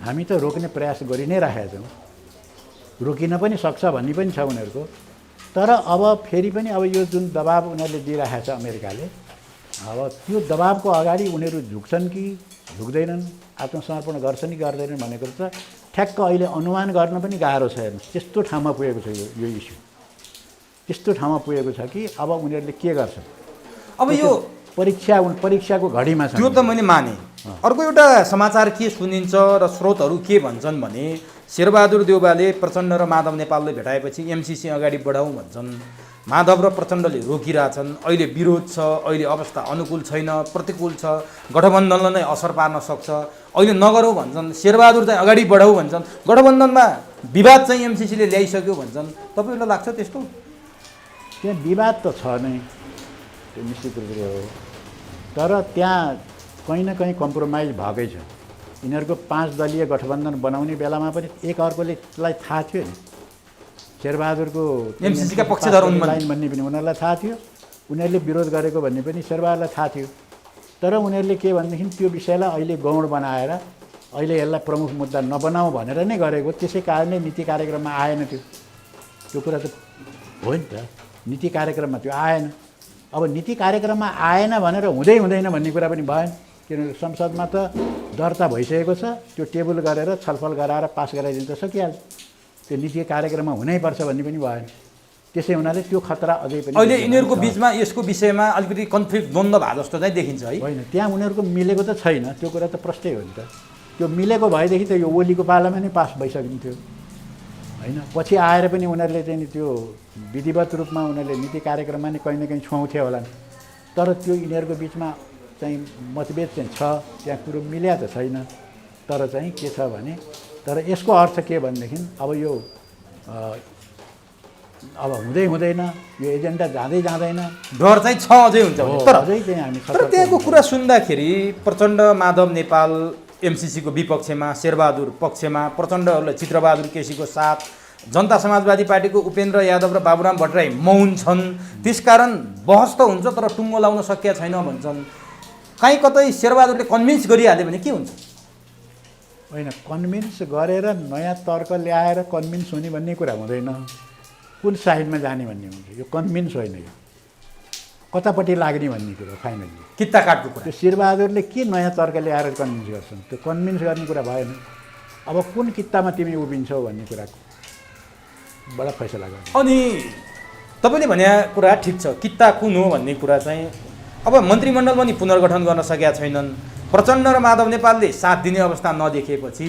हामी त रोक्ने प्रयास गरि नै राखेका छौँ, रोकिन पनि सक्छ भन्ने पनि छ उनीहरूको। तर अब फेरि पनि अब यो जुन दबाब उनीहरूले दिइरहेको छ अमेरिकाले, अब त्यो दबाबको अगाडि उनीहरू झुक्छन् कि झुक्दैनन्, आत्मसमर्पण गर्छन् कि गर्दैनन् भनेको त ठ्याक्क अहिले अनुमान गर्न पनि गाह्रो छ। हेर्नुहोस्, त्यस्तो ठाउँमा पुगेको छ यो इस्यु, त्यस्तो ठाउँमा पुगेको छ कि अब उनीहरूले के गर्छन्। अब यो परीक्षाको घडीमा छ। त्यो त मैले माने। अर्को एउटा समाचार के सुनिन्छ र स्रोतहरू के भन्छन् भने शेरबहादुर देउवाले प्रचण्ड र माधव नेपालले भेटाएपछि एमसिसी अगाडि बढाउँ भन्छन्। माधव र प्रचण्डले रोकिरहेछन्। अहिले विरोध छ, अहिले अवस्था अनुकूल छैन, प्रतिकूल छ, गठबन्धनलाई नै असर पार्न सक्छ, अहिले नगरौँ भन्छन्। शेरबहादुर चाहिँ अगाडि बढाउँ भन्छन्। गठबन्धनमा विवाद चाहिँ एमसिसीले ल्याइसक्यो भन्छन्। तपाईँहरूलाई लाग्छ त्यस्तो? त्यहाँ विवाद त छ नै, त्यो निश्चित रूपले हो, तर त्यहाँ कहीँ न कहीँ कम्प्रोमाइज भएकै छ। यिनीहरूको 5 दलीय गठबन्धन बनाउने बेलामा पनि एक अर्कोलाई थाहा थियो नि, शेरबहादुरको एमसिसीका पक्षधर हुन् लाइन भन्ने पनि उनीहरूलाई थाहा थियो, उनीहरूले विरोध गरेको भन्ने पनि शेरबहादुरलाई थाहा थियो। तर उनीहरूले के भनेदेखि त्यो विषयलाई अहिले गौण बनाएर अहिले यसलाई प्रमुख मुद्दा नबनाऊ भनेर नै गरेको। त्यसै कारणले नीति कार्यक्रममा आएन त्यो कुरा त हो नि त, नीति कार्यक्रममा त्यो आएन। अब नीति कार्यक्रममा आएन भनेर हुँदै हुँदैन भन्ने कुरा पनि भएन, किनभने संसदमा त दर्ता भइसकेको छ, त्यो टेबल गरेर छलफल गराएर पास गराइदिनु त सकिहाल्छ। त्यो नीति कार्यक्रममा हुनैपर्छ भन्ने पनि भएन। त्यसै हुनाले त्यो खतरा अझै पनि अहिले यिनीहरूको बिचमा यसको विषयमा अलिकति कन्फ्लिक्ट द्वन्द्व भए जस्तो चाहिँ देखिन्छ है। होइन, त्यहाँ उनीहरूको मिलेको त छैन, त्यो कुरा त प्रष्टै हो नि त। त्यो मिलेको भएदेखि त यो ओलीको पालामा नै पास भइसकिन्थ्यो, होइन? पछि आएर पनि उनीहरूले चाहिँ त्यो विधिवत रूपमा उनीहरूले नीति कार्यक्रममा नै कहीँ न कहीँ छुवाउँथ्यो होला। तर त्यो यिनीहरूको बिचमा चाहिँ मतभेद चाहिँ छ, त्यहाँ कुरो मिल्या त छैन। तर चाहिँ के छ भने, तर यसको अर्थ के भनेदेखि अब यो अब हुँदै हुँदैन, यो एजेन्डा जाँदै जाँदैन, डर चाहिँ छ अझै हुन्छ भने। तर अझै चाहिँ हामी तर त्यहाँको कुरा सुन्दाखेरि प्रचण्ड माधव नेपाल एमसिसीको विपक्षमा, शेरबहादुर पक्षमा, प्रचण्डहरूलाई चित्रबहादुर केसीको साथ, जनता समाजवादी पार्टीको उपेन्द्र यादव र बाबुराम भट्टराई मौन छन्। त्यसकारण बहस त हुन्छ तर टुङ्गो लाउन सकिया छैन भन्छन्। कहीँ कतै शेरबहादुरले कन्भिन्स गरिहाल्यो भने के हुन्छ? होइन, कन्भिन्स गरेर नयाँ तर्क ल्याएर कन्भिन्स हुने भन्ने कुरा हुँदैन। कुन साइडमा जाने भन्ने हुन्छ, यो कन्भिन्स होइन, यो कतापट्टि लाग्ने भन्ने कुरो फाइनली किता काटको कुरा। त्यो शेरबहादुरले के नयाँ तर्क ल्याएर कन्भिन्स गर्छन्? त्यो कन्भिन्स गर्ने कुरा भएन। अब कुन कित्तामा तिमी उभिन्छौ भन्ने कुराको बडा फैसला गर्छ। अनि तपाईँले भने कुरा ठिक छ, किता कुन हो भन्ने कुरा चाहिँ अब मन्त्रीमण्डल पनि पुनर्गठन गर्न सकेका छैनन्। प्रचण्ड र माधव नेपालले साथ दिने अवस्था नदेखेपछि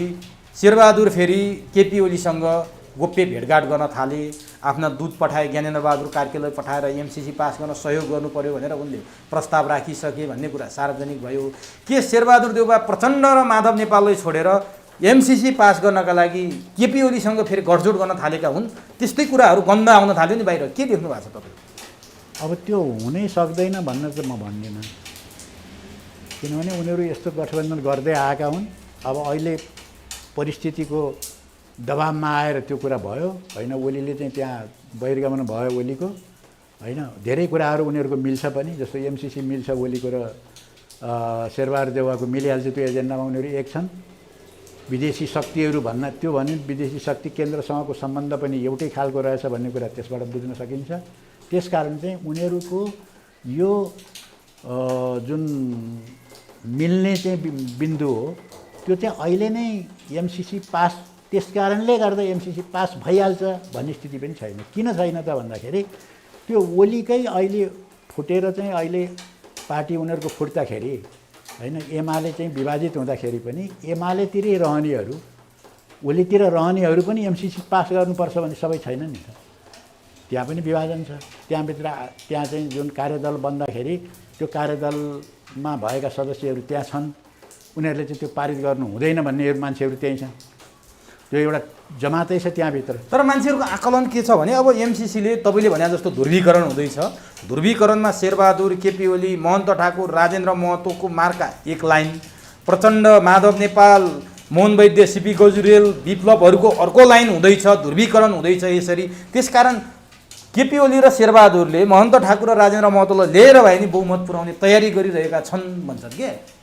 शेरबहादुर फेरि केपी ओलीसँग गोप्य भेटघाट गर्न थाले। आफ्ना दूत पठाए, ज्ञानेन्द्र बहादुर कार्कीलाई पठाएर एमसिसी पास गर्न सहयोग गर्नु पर्यो भनेर उनले प्रस्ताव राखिसके भन्ने कुरा सार्वजनिक भयो। के शेरबहादुर देउवा प्रचण्ड र माधव नेपाललाई छोडेर एमसिसी पास गर्नका लागि केपी ओलीसँग फेरि गठजोड गर्न थालेका हुन्? त्यस्तै कुराहरू गन्ध आउन थाल्यो नि बाहिर। के देख्नु भएको छ तपाईँ? अब त्यो हुनै सक्दैन भन्न चाहिँ म भन्दिनँ। किनभने उनीहरू यस्तो गठबन्धन गर्दै आएका हुन्। अब अहिले परिस्थितिको दबाबमा आएर त्यो कुरा भयो होइन। ओलीले चाहिँ त्यहाँ बहिर्गमन भयो ओलीको होइन। धेरै कुराहरू उनीहरूको मिल्छ पनि, जस्तो एमसिसी मिल्छ ओलीको र शेरबहादुर देउवाको मिलिहाल्छ। त्यो एजेन्डामा उनीहरू एक छन्। विदेशी शक्तिहरू भन्न त्यो भने विदेशी शक्ति केन्द्रसँगको सम्बन्ध पनि एउटै खालको रहेछ भन्ने कुरा त्यसबाट बुझ्न सकिन्छ। त्यसकारण चाहिँ उनीहरूको यो जुन मिल्ने चाहिँ बिन्दु हो त्यो चाहिँ अहिले नै एमसिसी पास, त्यस कारणले गर्दा एमसिसी पास भइहाल्छ भन्ने स्थिति पनि छैन। किन छैन त भन्दाखेरि त्यो ओलीकै अहिले फुटेर चाहिँ अहिले पार्टी उनीहरूको फुट्दाखेरि होइन, एमाले चाहिँ विभाजित हुँदाखेरि पनि एमालेतिरै रहनेहरू ओलीतिर रहनेहरू पनि एमसिसी पास गर्नुपर्छ भन्ने सबै छैन नि त। त्यहाँ पनि विभाजन छ। त्यहाँभित्र त्यहाँ चाहिँ जुन कार्यदल बन्दाखेरि त्यो कार्यदलमा भएका सदस्यहरू त्यहाँ छन्, उनीहरूले चाहिँ त्यो पारित गर्नु हुँदैन भन्ने मान्छेहरू त्यहीँ छन्। त्यो एउटा जमातै छ त्यहाँभित्र। तर मान्छेहरूको आकलन के छ भने अब एमसिसीले तपाईँले भने जस्तो ध्रुवीकरण हुँदैछ। ध्रुवीकरणमा शेरबहादुर, केपी ओली, महन्त ठाकुर, राजेन्द्र महतोको मार्का एक लाइन, प्रचण्ड, माधव नेपाल, मोहन वैद्य, सिपी गजुरेल, विप्लवहरूको अर्को लाइन हुँदैछ। ध्रुवीकरण हुँदैछ यसरी। त्यसकारण केपी ओली र शेरबहादुरले महन्त ठाकुर र राजेन्द्र महतोलाई लिएर भए नि बहुमत पुर्याउने तयारी गरिरहेका छन् भन्छन् के?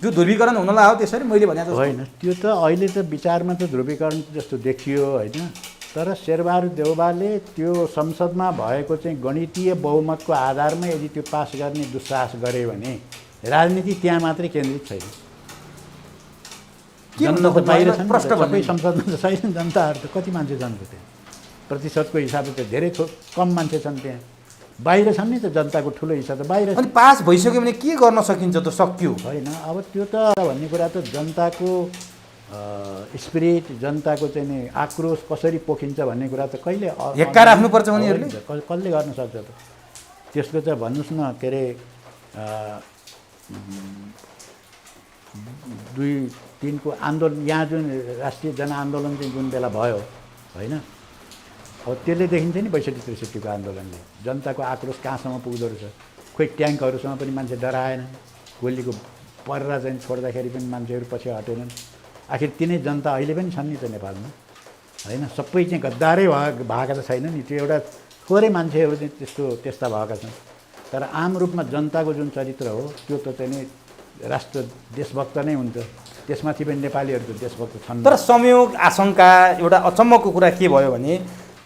त्यो ध्रुवीकरण हुन लाग्यो त्यसरी मैले भने जस्तो होइन। त्यो त अहिले त विचारमा त ध्रुवीकरण जस्तो देखियो होइन। तर शेरबहादुर देउवाले त्यो संसदमा भएको चाहिँ गणितीय बहुमतको आधारमा यदि त्यो पास गर्ने दुस्साहस गरे भने राजनीति त्यहाँ मात्रै केन्द्रित छैन। जनता त बाहिर छन्, सबै संसदमा त छैन। जनताहरू त कति मान्छे छन् त्यहाँ? प्रतिशतको हिसाबले त धेरै कम मान्छे छन् त्यहाँ। बाहिर छन् नि त, जनताको ठुलो हिस्सा त बाहिर छ। अनि पास भइसक्यो भने के गर्न सकिन्छ त? सक्यो होइन। अब त्यो त भन्ने कुरा त जनताको स्पिरिट, जनताको चाहिँ नि आक्रोश कसरी पोखिन्छ भन्ने कुरा त कहिले हेक्का राख्नुपर्छ उनीहरूले। कसले गर्न सक्छ त? त्यसको चाहिँ भन्नुहोस् न के अरे 2-3 को आन्दोलन, यहाँ जुन राष्ट्रिय जनआन्दोलन चाहिँ जुन बेला भयो होइन, अब त्यसले देखिन्छ नि 62-63 को आन्दोलनले जनताको आक्रोश कहाँसम्म पुग्दो रहेछ। खोइ ट्याङ्कहरूसँग पनि मान्छे डराएन, गोलीको पर्रा चाहिँ छोड्दाखेरि पनि मान्छेहरू पछि हटेनन्। आखिर तिनै जनता अहिले पनि छन् नि त नेपालमा होइन। सबै चाहिँ गद्दारै भएका त छैन नि। त्यो एउटा थोरै मान्छेहरू चाहिँ त्यस्ता भएका छन्। तर आम रूपमा जनताको जुन चरित्र हो त्यो त चाहिँ नि राष्ट्र देशभक्त नै हुन्छ। त्यसमाथि पनि नेपालीहरू त देशभक्त छन्। तर संयोग, आशंका, एउटा अचम्मको कुरा के भयो भने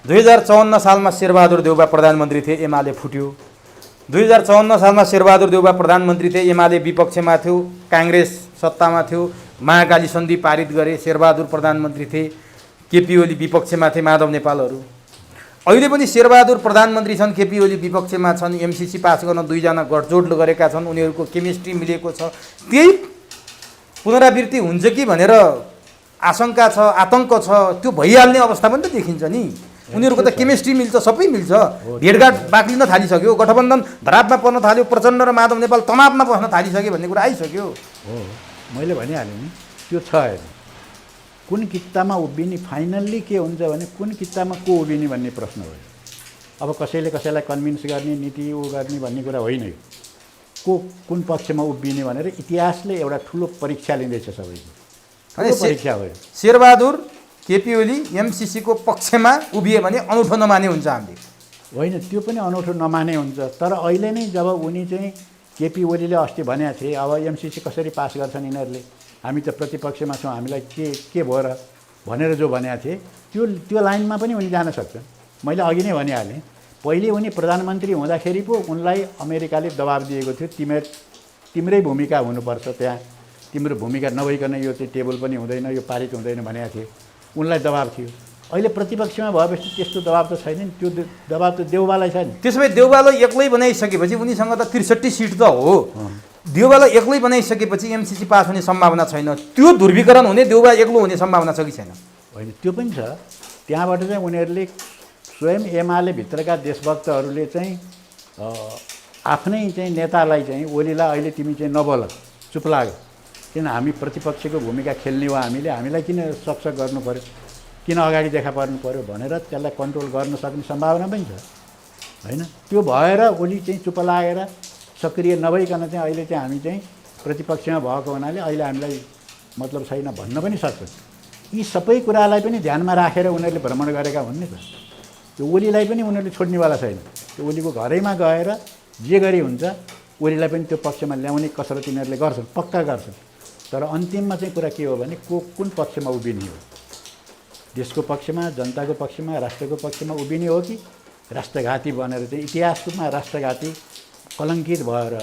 2054 सालमा शेरबहादुर देउवा प्रधानमन्त्री थिए, एमाले फुट्यो। 2054 सालमा शेरबहादुर देउवा प्रधानमन्त्री थिए, एमाले विपक्षमा थियो, काङ्ग्रेस सत्तामा थियो, महाकाली सन्धि पारित गरे, शेरबहादुर प्रधानमन्त्री थिए, केपी ओली विपक्षमा थिए, माधव नेपालहरू। अहिले पनि शेरबहादुर प्रधानमन्त्री छन्, केपी ओली विपक्षमा छन्। एमसिसी पास गर्न दुईजना गठजोड गरेका छन्, उनीहरूको केमिस्ट्री मिलेको छ। त्यही पुनरावृत्ति हुन्छ कि भनेर आशंका छ, आतंक छ। त्यो भइहाल्ने अवस्था पनि त देखिन्छ नि। उनीहरूको त केमिस्ट्री मिल्छ, सबै मिल्छ। भेटघाट बाक्लिन थालिसक्यो, गठबन्धन धरापमा पर्न थाल्यो, प्रचण्ड र माधव नेपाल तनावमा बस्न थालिसक्यो भन्ने कुरा आइसक्यो। हो, मैले भनिहालेँ नि त्यो छ। हेर्नु कुन कित्तामा उभिने, फाइनल्ली के हुन्छ भने कुन कित्तामा को उभिने भन्ने प्रश्न हो। अब कसैले कसैलाई कन्भिन्स गर्ने, नीति गर्ने भन्ने कुरा होइन यो। को कुन पक्षमा उभिने भनेर इतिहासले एउटा ठुलो परीक्षा लिँदैछ सबैको। परीक्षा हो। शेरबहादुर, केपी ओली एमसिसीको पक्षमा उभिए भने अनौठो नमाने हुन्छ हामीले। होइन, त्यो पनि अनौठो नमाने हुन्छ। तर अहिले नै जब उनी चाहिँ केपी ओलीले अस्ति भनेका थिए अब एमसिसी कसरी पास गर्छन् यिनीहरूले, हामी त प्रतिपक्षमा छौँ, हामीलाई के भयो र भनेर जो भनेका थिए त्यो लाइनमा पनि उनी जान सक्छन्। मैले अघि नै भनिहालेँ, पहिले उनी प्रधानमन्त्री हुँदाखेरि पो उनलाई अमेरिकाले दबाब दिएको थियो, तिम्रै भूमिका हुनुपर्छ, त्यहाँ तिम्रो भूमिका नभइकन यो चाहिँ टेबल पनि हुँदैन, यो पारित हुँदैन भनेका थिए। उनलाई दबाब थियो। अहिले प्रतिपक्षमा भएपछि त्यस्तो दबाब त छैन नि। त्यो दबाब त देउवालाई छ नि। त्यसो भए देउवालाई एक्लै बनाइसकेपछि उनीसँग त 63 सिट त हो। देउवालाई एक्लै बनाइसकेपछि एमसिसी पास हुने सम्भावना छैन। त्यो ध्रुवीकरण हुने, देउवा एक्लो हुने सम्भावना छ कि छैन? होइन, त्यो पनि छ। त्यहाँबाट चाहिँ उनीहरूले स्वयं एमाले भित्रका देशभक्तहरूले चाहिँ आफ्नै चाहिँ नेतालाई चाहिँ ओलीलाई अहिले तिमी चाहिँ नबोल, चुप लाग, किन हामी प्रतिपक्षको भूमिका खेल्ने हो, हामीलाई किन सक्सक गर्नु पर्यो, किन अगाडि देखा पर्नु पर्यो भनेर त्यसलाई कन्ट्रोल गर्न सक्ने सम्भावना पनि छ होइन। त्यो भएर ओली चाहिँ चुप लागेर सक्रिय नभइकन चाहिँ अहिले चाहिँ हामी चाहिँ प्रतिपक्षमा भएको हुनाले अहिले हामीलाई मतलब छैन भन्न पनि सक्छन्। यी सबै कुरालाई पनि ध्यानमा राखेर उनीहरूले भ्रमण गरेका हुन् नि त। त्यो ओलीलाई पनि उनीहरूले छोड्नेवाला छैन। त्यो ओलीको घरैमा गएर जे गरी हुन्छ ओलीलाई पनि त्यो पक्षमा ल्याउने कसरत यिनीहरूले गर्छन्, पक्का गर्छन्। तर अन्तिममा चाहिँ कुरा के हो भने कुन पक्षमा उभिने हो? देशको पक्षमा, जनताको पक्षमा, राष्ट्रको पक्षमा उभिने हो कि राष्ट्रघाती बनेर चाहिँ इतिहासमा राष्ट्रघाती कलङ्कित भएर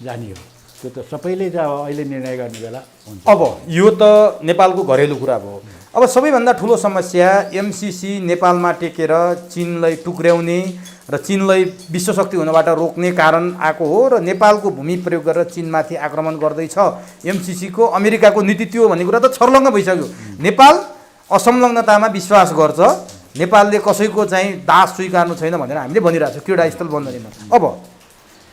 जाने हो? त्यो त सबैले चाहिँ अब अहिले निर्णय गर्ने बेला हुन्छ। अब यो त नेपालको घरेलु कुरा भयो। अब सबैभन्दा ठुलो समस्या एमसिसी नेपालमा टेकेर चीनलाई टुक्र्याउने र चीनलाई विश्वशक्ति हुनबाट रोक्ने कारण आएको हो र नेपालको भूमि प्रयोग गरेर चीनमाथि आक्रमण गर्दैछ एमसिसीको अमेरिकाको नीति त्यो भन्ने कुरा त छर्लङ्ग भइसक्यो। नेपाल असंलग्नतामा विश्वास गर्छ, नेपालले कसैको चाहिँ दास स्वीकार्नु छैन भनेर हामीले भनिरहेको छौँ क्रीडास्थल बन्धनीमा। अब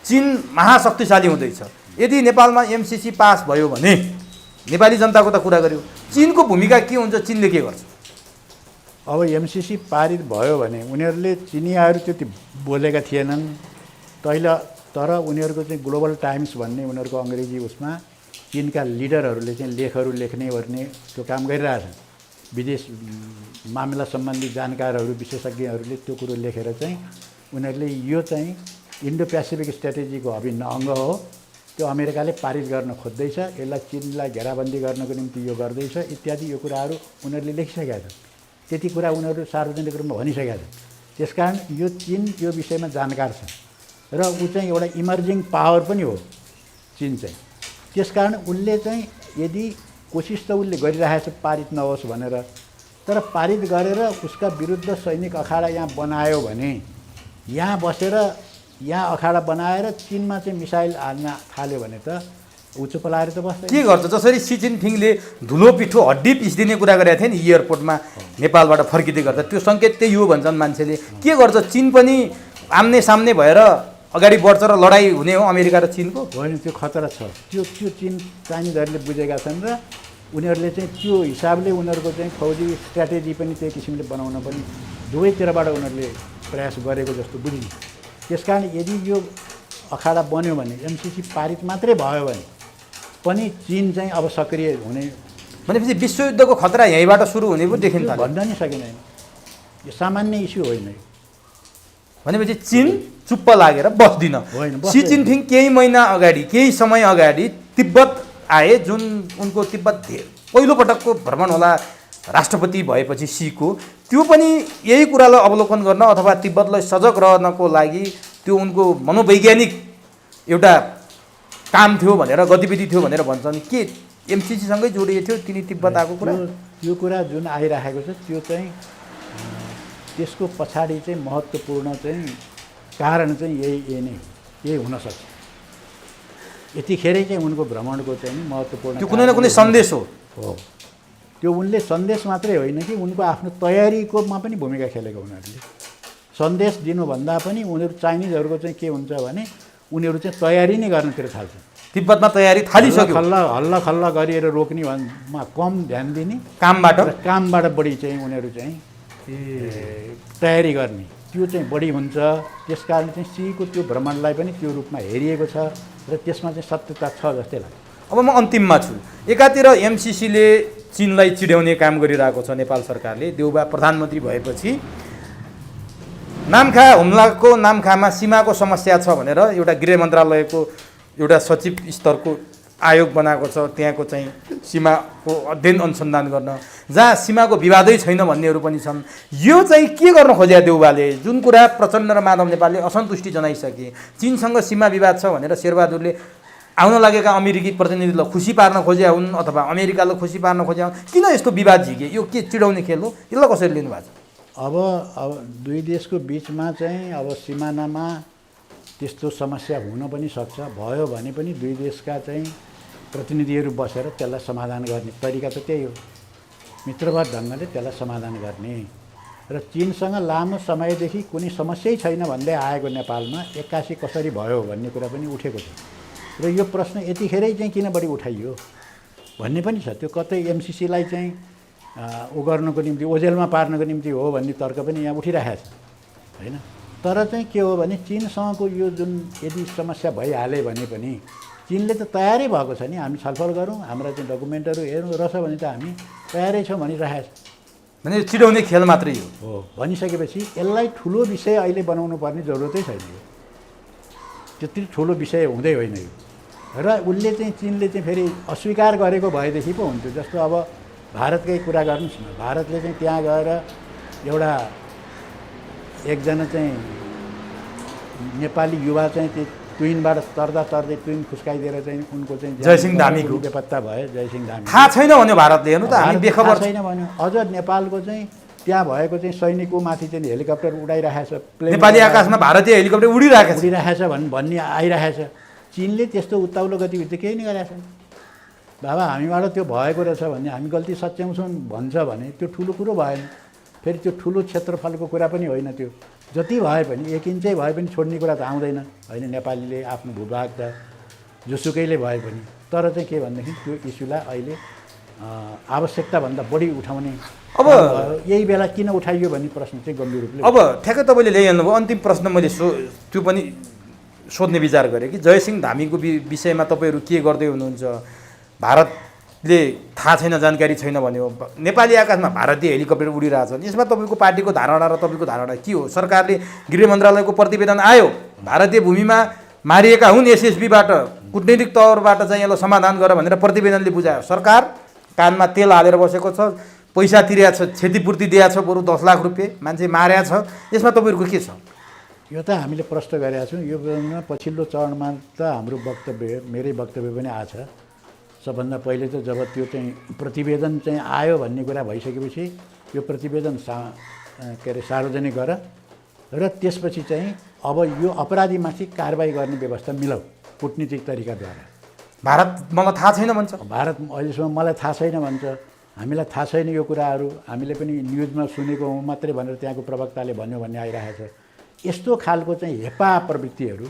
चीन महाशक्तिशाली हुँदैछ, यदि नेपालमा एमसिसी पास भयो भने नेपाली जनताको त कुरा गर्यो, चीनको भूमिका के हुन्छ, चीनले के गर्छ? अब एमसिसी पारित भयो भने उनीहरूले चिनियाहरू त्यति बोलेका थिएनन् तर उनीहरूको चाहिँ ग्लोबल टाइम्स भन्ने उनीहरूको अङ्ग्रेजी उसमा चीनका लिडरहरूले चाहिँ लेखहरू लेख्ने गर्ने त्यो काम गरिरहेछन्। विदेश मामिला सम्बन्धी जानकारहरू, विशेषज्ञहरूले त्यो कुरो लेखेर चाहिँ उनीहरूले यो चाहिँ इन्डो पेसिफिक स्ट्राटेजीको अभिन्न अङ्ग हो, त्यो अमेरिकाले पारित गर्न खोज्दैछ, यसलाई चीनलाई घेराबन्दी गर्नको निम्ति यो गर्दैछ इत्यादि यो कुराहरू उनीहरूले लेखिसकेका छन्। त्यति कुरा उनीहरू सार्वजनिक रूपमा भनिसकेका छन्। त्यसकारण यो चीन यो विषयमा जानकार छ र ऊ चाहिँ एउटा इमर्जिङ पावर पनि हो चीन चाहिँ। त्यसकारण उसले चाहिँ यदि कोसिस त उसले गरिरहेछ पारित नहोस् भनेर, तर पारित गरेर उसका विरुद्ध सैनिक अखाडा यहाँ बनायो भने, यहाँ बसेर यहाँ अखाडा बनाएर चीनमा चाहिँ मिसाइल हाल्न थाल्यो भने त ऊ चुप लाएर त बस्दैन। के गर्छ? जसरी सी जिनपिङले धुलो पिठो हड्डी पिसिदिने कुरा गरेका थिए नि एयरपोर्टमा नेपालबाट फर्किँदै गर्दा, त्यो सङ्केत त्यही हो भन्छन् मान्छेले। के गर्छ? चीन पनि आम्ने सामने भएर अगाडि बढ्छ र लडाइँ हुने हो अमेरिका र चीनको? होइन, त्यो खतरा छ। त्यो चीन चाइनिजहरूले बुझेका छन् र उनीहरूले चाहिँ त्यो हिसाबले उनीहरूको चाहिँ फौजी स्ट्राटेजी पनि त्यही किसिमले बनाउन पनि दुवैतिरबाट उनीहरूले प्रयास गरेको जस्तो बुझिन्छ। त्यसकारण यदि यो अखाडा बन्यो भने, एमसिसी पारित मात्रै भयो भने पनि चीन चाहिँ अब सक्रिय हुने भनेपछि विश्वयुद्धको खतरा यहीँबाट सुरु हुने पो देखिन्छ। भन्न नै सकिँदैन, यो सामान्य इस्यु होइन। भनेपछि चीन चुप्प लागेर बस्दिन। सी जिनपिङ केही महिना अगाडि, केही समय अगाडि तिब्बत आए, जुन उनको तिब्बत पहिलोपटकको भ्रमण होला राष्ट्रपति भएपछि सीको, त्यो पनि यही कुरालाई अवलोकन गर्न अथवा तिब्बतलाई सजग रहनको लागि त्यो उनको मनोवैज्ञानिक एउटा काम थियो भनेर, गतिविधि थियो भनेर भन्छन्। के एमसिसीसँगै जोडिएको थियो तिनी तिब्बत आएको कुरा? त्यो कुरा जुन आइरहेको छ त्यो चाहिँ त्यसको पछाडि चाहिँ महत्त्वपूर्ण चाहिँ कारण चाहिँ यही हुनसक्छ। यतिखेरै चाहिँ उनको भ्रमणको चाहिँ महत्त्वपूर्ण त्यो कुनै न कुनै सन्देश हो। त्यो उनले सन्देश मात्रै होइन कि उनको आफ्नो तयारीकोमा पनि भूमिका खेलेको उनीहरूले। सन्देश दिनुभन्दा पनि उनीहरू चाइनिजहरूको चाहिँ के हुन्छ भने उनीहरू चाहिँ तयारी नै गर्नतिर थाल्छन्। तिब्बतमा तयारी थालिसक्यो, हल्ला खल्ला गरिएर रोक्नेमा कम ध्यान दिने, कामबाट बढी चाहिँ उनीहरू चाहिँ तयारी गर्ने त्यो चाहिँ बढी हुन्छ। त्यसकारण चाहिँ सीको त्यो भ्रमणलाई पनि त्यो रूपमा हेरिएको छ र त्यसमा चाहिँ सत्यता छ जस्तै लाग्छ। अब म अन्तिममा छु। एकातिर एमसिसीले चीनलाई चिड्याउने काम गरिरहेको छ नेपाल सरकारले। देउबा प्रधानमन्त्री भएपछि नामखा हुम्लाको नामखामा सीमाको समस्या छ भनेर एउटा गृह मन्त्रालयको एउटा सचिव स्तरको आयोग बनाएको छ, त्यहाँको चाहिँ सीमाको अध्ययन अनुसन्धान गर्न, जहाँ सीमाको विवादै छैन भन्नेहरू पनि छन्। यो चाहिँ के गर्न खोज्या देउबाले? जुन कुरा प्रचण्ड र माधव नेपालले असन्तुष्टि जनाइसके, चीनसँग सीमा विवाद छ भनेर शेरबहादुरले आउन लागेका अमेरिकी प्रतिनिधिलाई खुसी पार्न खोज्या हुन् अथवा अमेरिकालाई खुसी पार्न खोज्या हुन्। किन यस्तो विवाद झिके? यो के चिडाउने खेल हो? यसलाई कसरी लिनुभएको छ? अब दुई देशको बिचमा चाहिँ अब सिमानामा त्यस्तो समस्या हुन पनि सक्छ। भयो भने पनि दुई देशका चाहिँ प्रतिनिधिहरू बसेर त्यसलाई समाधान गर्ने तरिका त त्यही हो, मित्रवत ढङ्गले त्यसलाई समाधान गर्ने। र चीनसँग लामो समयदेखि कुनै समस्यै छैन भन्दै आएको नेपालमा 81 कसरी भयो भन्ने कुरा पनि उठेको छ। र यो प्रश्न यतिखेरै चाहिँ किन बढी उठाइयो भन्ने पनि छ। त्यो कतै एमसिसीलाई चाहिँ गर्नको निम्ति, ओझेलमा पार्नको निम्ति हो भन्ने तर्क पनि यहाँ उठिरहेको छ होइन। तर चाहिँ के हो भने चीनसँगको यो जुन यदि समस्या भइहाल्यो भने पनि चिनले त तयारै भएको छ नि, हामी छलफल गरौँ, हाम्रा चाहिँ डकुमेन्टहरू हेरौँ रहेछ भने त हामी तयारै छौँ भनिरहेको छ। भने चिडाउने खेल मात्रै हो भनिसकेपछि यसलाई ठुलो विषय अहिले बनाउनु पर्ने जरुरतै छैन। यो त्यति ठुलो विषय हुँदै होइन यो। र उसले चाहिँ चिनले चाहिँ फेरि अस्वीकार गरेको भएदेखि पो हुन्थ्यो। जस्तो अब भारतकै कुरा गर्नुहोस् न, भारतले चाहिँ त्यहाँ गएर एउटा एकजना चाहिँ नेपाली युवा चाहिँ त्यो ट्विनबाट तर्दै ट्विन खुस्काइदिएर चाहिँ उनको चाहिँ जयसिंह धामीको बेपत्ता भयो। जयसिंह धामी थाहा छैन भन्यो भारतले, हेर्नु त हामी बेखबर छैन भन्यो। अझ नेपालको चाहिँ त्यहाँ भएको चाहिँ सैनिकको माथि चाहिँ हेलिकप्टर उडाइरहेछ, नेपाली आकाशमा भारतीय हेलिकप्टर उडिरहेको छ भन्ने आइरहेछ। चिनले त्यस्तो उत्ताउलो गतिविधि केही नै गरेको छैन। बाबा हामीबाट त्यो भएको रहेछ भन्ने हामी गल्ती सच्याउँछौँ भन्छ भने त्यो ठुलो कुरो भएन। फेरि त्यो ठुलो क्षेत्रफलको कुरा पनि होइन। त्यो जति भए पनि 1 इन्चै भए पनि छोड्ने कुरा त आउँदैन होइन। नेपालीले आफ्नो भूभाग त जोसुकैले भए पनि, तर चाहिँ के भनेदेखि त्यो इस्युलाई अहिले आवश्यकताभन्दा बढी उठाउने अब यही बेला किन उठाइयो भन्ने प्रश्न चाहिँ गम्भीर रूपले अब ठ्याक्कै तपाईँले ल्याइहाल्नुभयो। अन्तिम प्रश्न मैले त्यो पनि सोध्ने विचार गरेँ कि जयसिंह धामीको विषयमा तपाईँहरू के गर्दै हुनुहुन्छ? भारतले थाहा छैन, जानकारी छैन भन्यो। नेपाली आकाशमा भारतीय हेलिकप्टर उडिरहेछन्, यसमा तपाईँको पार्टीको धारणा र तपाईँको धारणा के हो? सरकारले गृह मन्त्रालयको प्रतिवेदन आयो, भारतीय भूमिमा मारिएका हुन् एसएसबीबाट, कुटनीतिक तौरबाट चाहिँ यसलाई समाधान गर भनेर प्रतिवेदनले बुझायो। सरकार कानमा तेल हालेर बसेको छ, पैसा तिरेको छ, क्षतिपूर्ति दिएको छ, बरु 10 लाख रुपियाँ मान्छे मारेको छ। यसमा तपाईँहरूको के छ? यो त हामीले प्रश्न गरेका छौँ। यो पछिल्लो चरणमा त हाम्रो वक्तव्य, मेरै वक्तव्य पनि आछ। सबभन्दा पहिले त जब त्यो चाहिँ प्रतिवेदन चाहिँ आयो भन्ने कुरा भइसकेपछि यो प्रतिवेदन के अरे सार्वजनिक गर र त्यसपछि चाहिँ अब यो अपराधीमाथि कारबाही गर्ने व्यवस्था मिलाऊ कूटनीतिक तरिकाद्वारा। भारत मलाई थाहा छैन भन्छ। भारत अहिलेसम्म मलाई थाहा छैन भन्छ। हामीलाई थाहा छैन यो कुराहरू, हामीले पनि न्युजमा सुनेको मात्रै भनेर त्यहाँको प्रवक्ताले भन्यो भन्ने आइरहेको छ। यस्तो खालको चाहिँ हेपा प्रवृत्तिहरू,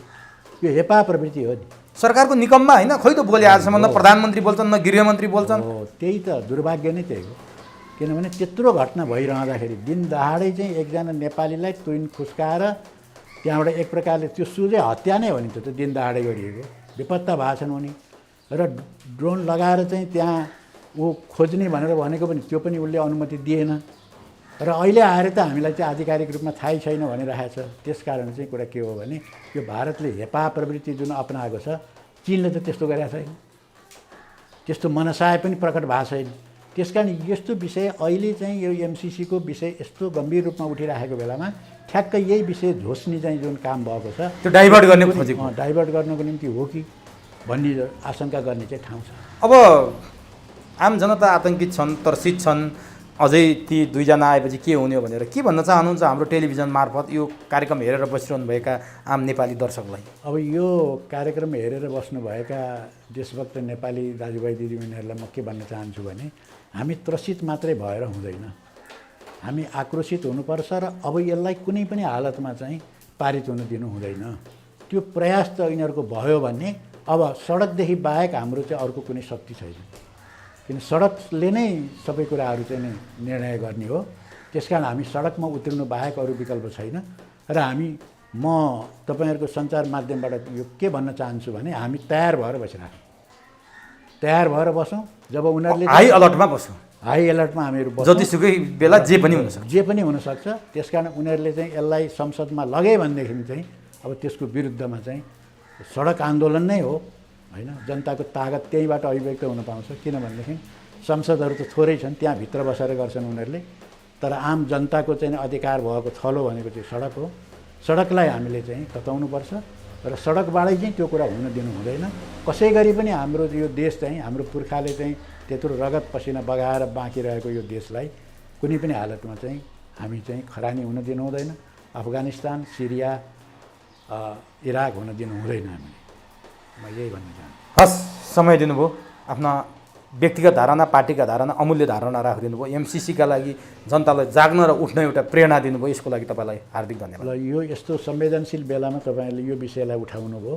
यो हेपा प्रवृत्ति हो नि। सरकारको निकममा होइन, खै त बोले आजसम्म न प्रधानमन्त्री बोल्छन् न गृहमन्त्री बोल्छन्। हो त्यही त दुर्भाग्य नै त्यही हो। किनभने त्यत्रो घटना भइरहँदाखेरि दिन दहाडै चाहिँ एकजना नेपालीलाई ट्विन खुस्काएर त्यहाँबाट एक प्रकारले त्यो सोझै हत्या नै हो नि। त्यो दिन दहाडै गरिएको बेपत्ता भएको छन् उनी, र ड्रोन लगाएर चाहिँ त्यहाँ ऊ खोज्ने भनेर भनेको पनि त्यो पनि उसले अनुमति दिएन। र अहिले आएर त हामीलाई चाहिँ आधिकारिक रूपमा थाहै छैन भनिरहेको छ। त्यसकारण चाहिँ कुरा के हो भने यो भारतले हेपा प्रवृत्ति जुन अपनाएको छ, चिनले त त्यस्तो गरेको छैन, त्यस्तो मनसाय पनि प्रकट भएको छैन। त्यसकारण यस्तो विषय अहिले चाहिँ यो एमसिसीको विषय यस्तो गम्भीर रूपमा उठिरहेको बेलामा ठ्याक्कै यही विषय झोस्ने चाहिँ जुन काम भएको छ त्यो डाइभर्ट गर्ने खोजेको, डाइभर्ट गर्नको निम्ति हो कि भन्ने आशंका गर्ने चाहिँ ठाउँ छ। अब आम जनता आतङ्कित छन्, त्रसित छन्। अझै ती दुईजना आएपछि के हुने भनेर के भन्न चाहनुहुन्छ हाम्रो टेलिभिजन मार्फत यो कार्यक्रम हेरेर बसिरहनुभएका आम नेपाली दर्शकलाई? अब यो कार्यक्रम हेरेर बस्नुभएका देशभक्त नेपाली दाजुभाइ दिदीबहिनीहरूलाई म के भन्न चाहन्छु भने हामी त्रसित मात्रै भएर हुँदैन, हामी आक्रोशित हुनुपर्छ। र अब यसलाई कुनै पनि हालतमा चाहिँ पारित हुन दिनु हुँदैन। त्यो प्रयास त यिनीहरूको भयो भने अब सडकदेखि बाहेक हाम्रो चाहिँ अर्को कुनै शक्ति छैन। किन सडकले नै सबै कुराहरू चाहिँ निर्णय गर्ने हो। त्यसकारण हामी सडकमा उत्रनु बाहेक अरू विकल्प छैन। र म तपाईँहरूको सञ्चार माध्यमबाट यो के भन्न चाहन्छु भने हामी तयार भएर बसिरहेछौँ, तयार भएर बसौँ। जब उनीहरूले हाई अलर्टमा बसौँ, हाई अलर्टमा हामीहरू बस्छौँ, जतिसुकै बेला जे पनि हुनसक्छ, जे पनि हुनसक्छ। त्यसकारण उनीहरूले चाहिँ यसलाई संसदमा लगे भनेदेखि चाहिँ अब त्यसको विरुद्धमा चाहिँ सडक आन्दोलन नै हो होइन। जनताको तागत त्यहीँबाट अभिव्यक्त हुन पाउँछ। किनभनेदेखि संसदहरू त थोरै छन्, त्यहाँ भित्र बसेर गर्छन् उनीहरूले। तर आम जनताको चाहिँ अधिकार भएको थलो भनेको चाहिँ सडक हो। सडकलाई हामीले चाहिँ तताउनुपर्छ र सडकबाटै चाहिँ त्यो कुरा हुन दिनु हुँदैन। कसै गरी पनि हाम्रो यो देश चाहिँ हाम्रो पुर्खाले चाहिँ त्यत्रो रगत पसिना बगाएर बाँकी रहेको यो देशलाई कुनै पनि हालतमा चाहिँ हामी चाहिँ खरानी हुन दिनु हुँदैन। अफगानिस्तान, सिरिया, इराक हुन दिनु हुँदैन हामीले। म यही भन्न चाहन्छु। हस्, समय दिनुभयो, आफ्ना व्यक्तिगत धारणा, पार्टीका धारणा, अमूल्य धारणा राखिदिनु भयो। एमसिसीका लागि जनतालाई जाग्न र उठ्न एउटा प्रेरणा दिनुभयो। यसको लागि तपाईँलाई हार्दिक धन्यवाद। ल यो यस्तो संवेदनशील बेलामा तपाईँहरूले यो विषयलाई उठाउनु भयो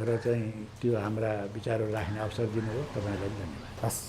र चाहिँ त्यो हाम्रा विचारहरू राख्ने अवसर दिनुभयो। तपाईँलाई धन्यवाद। हस्।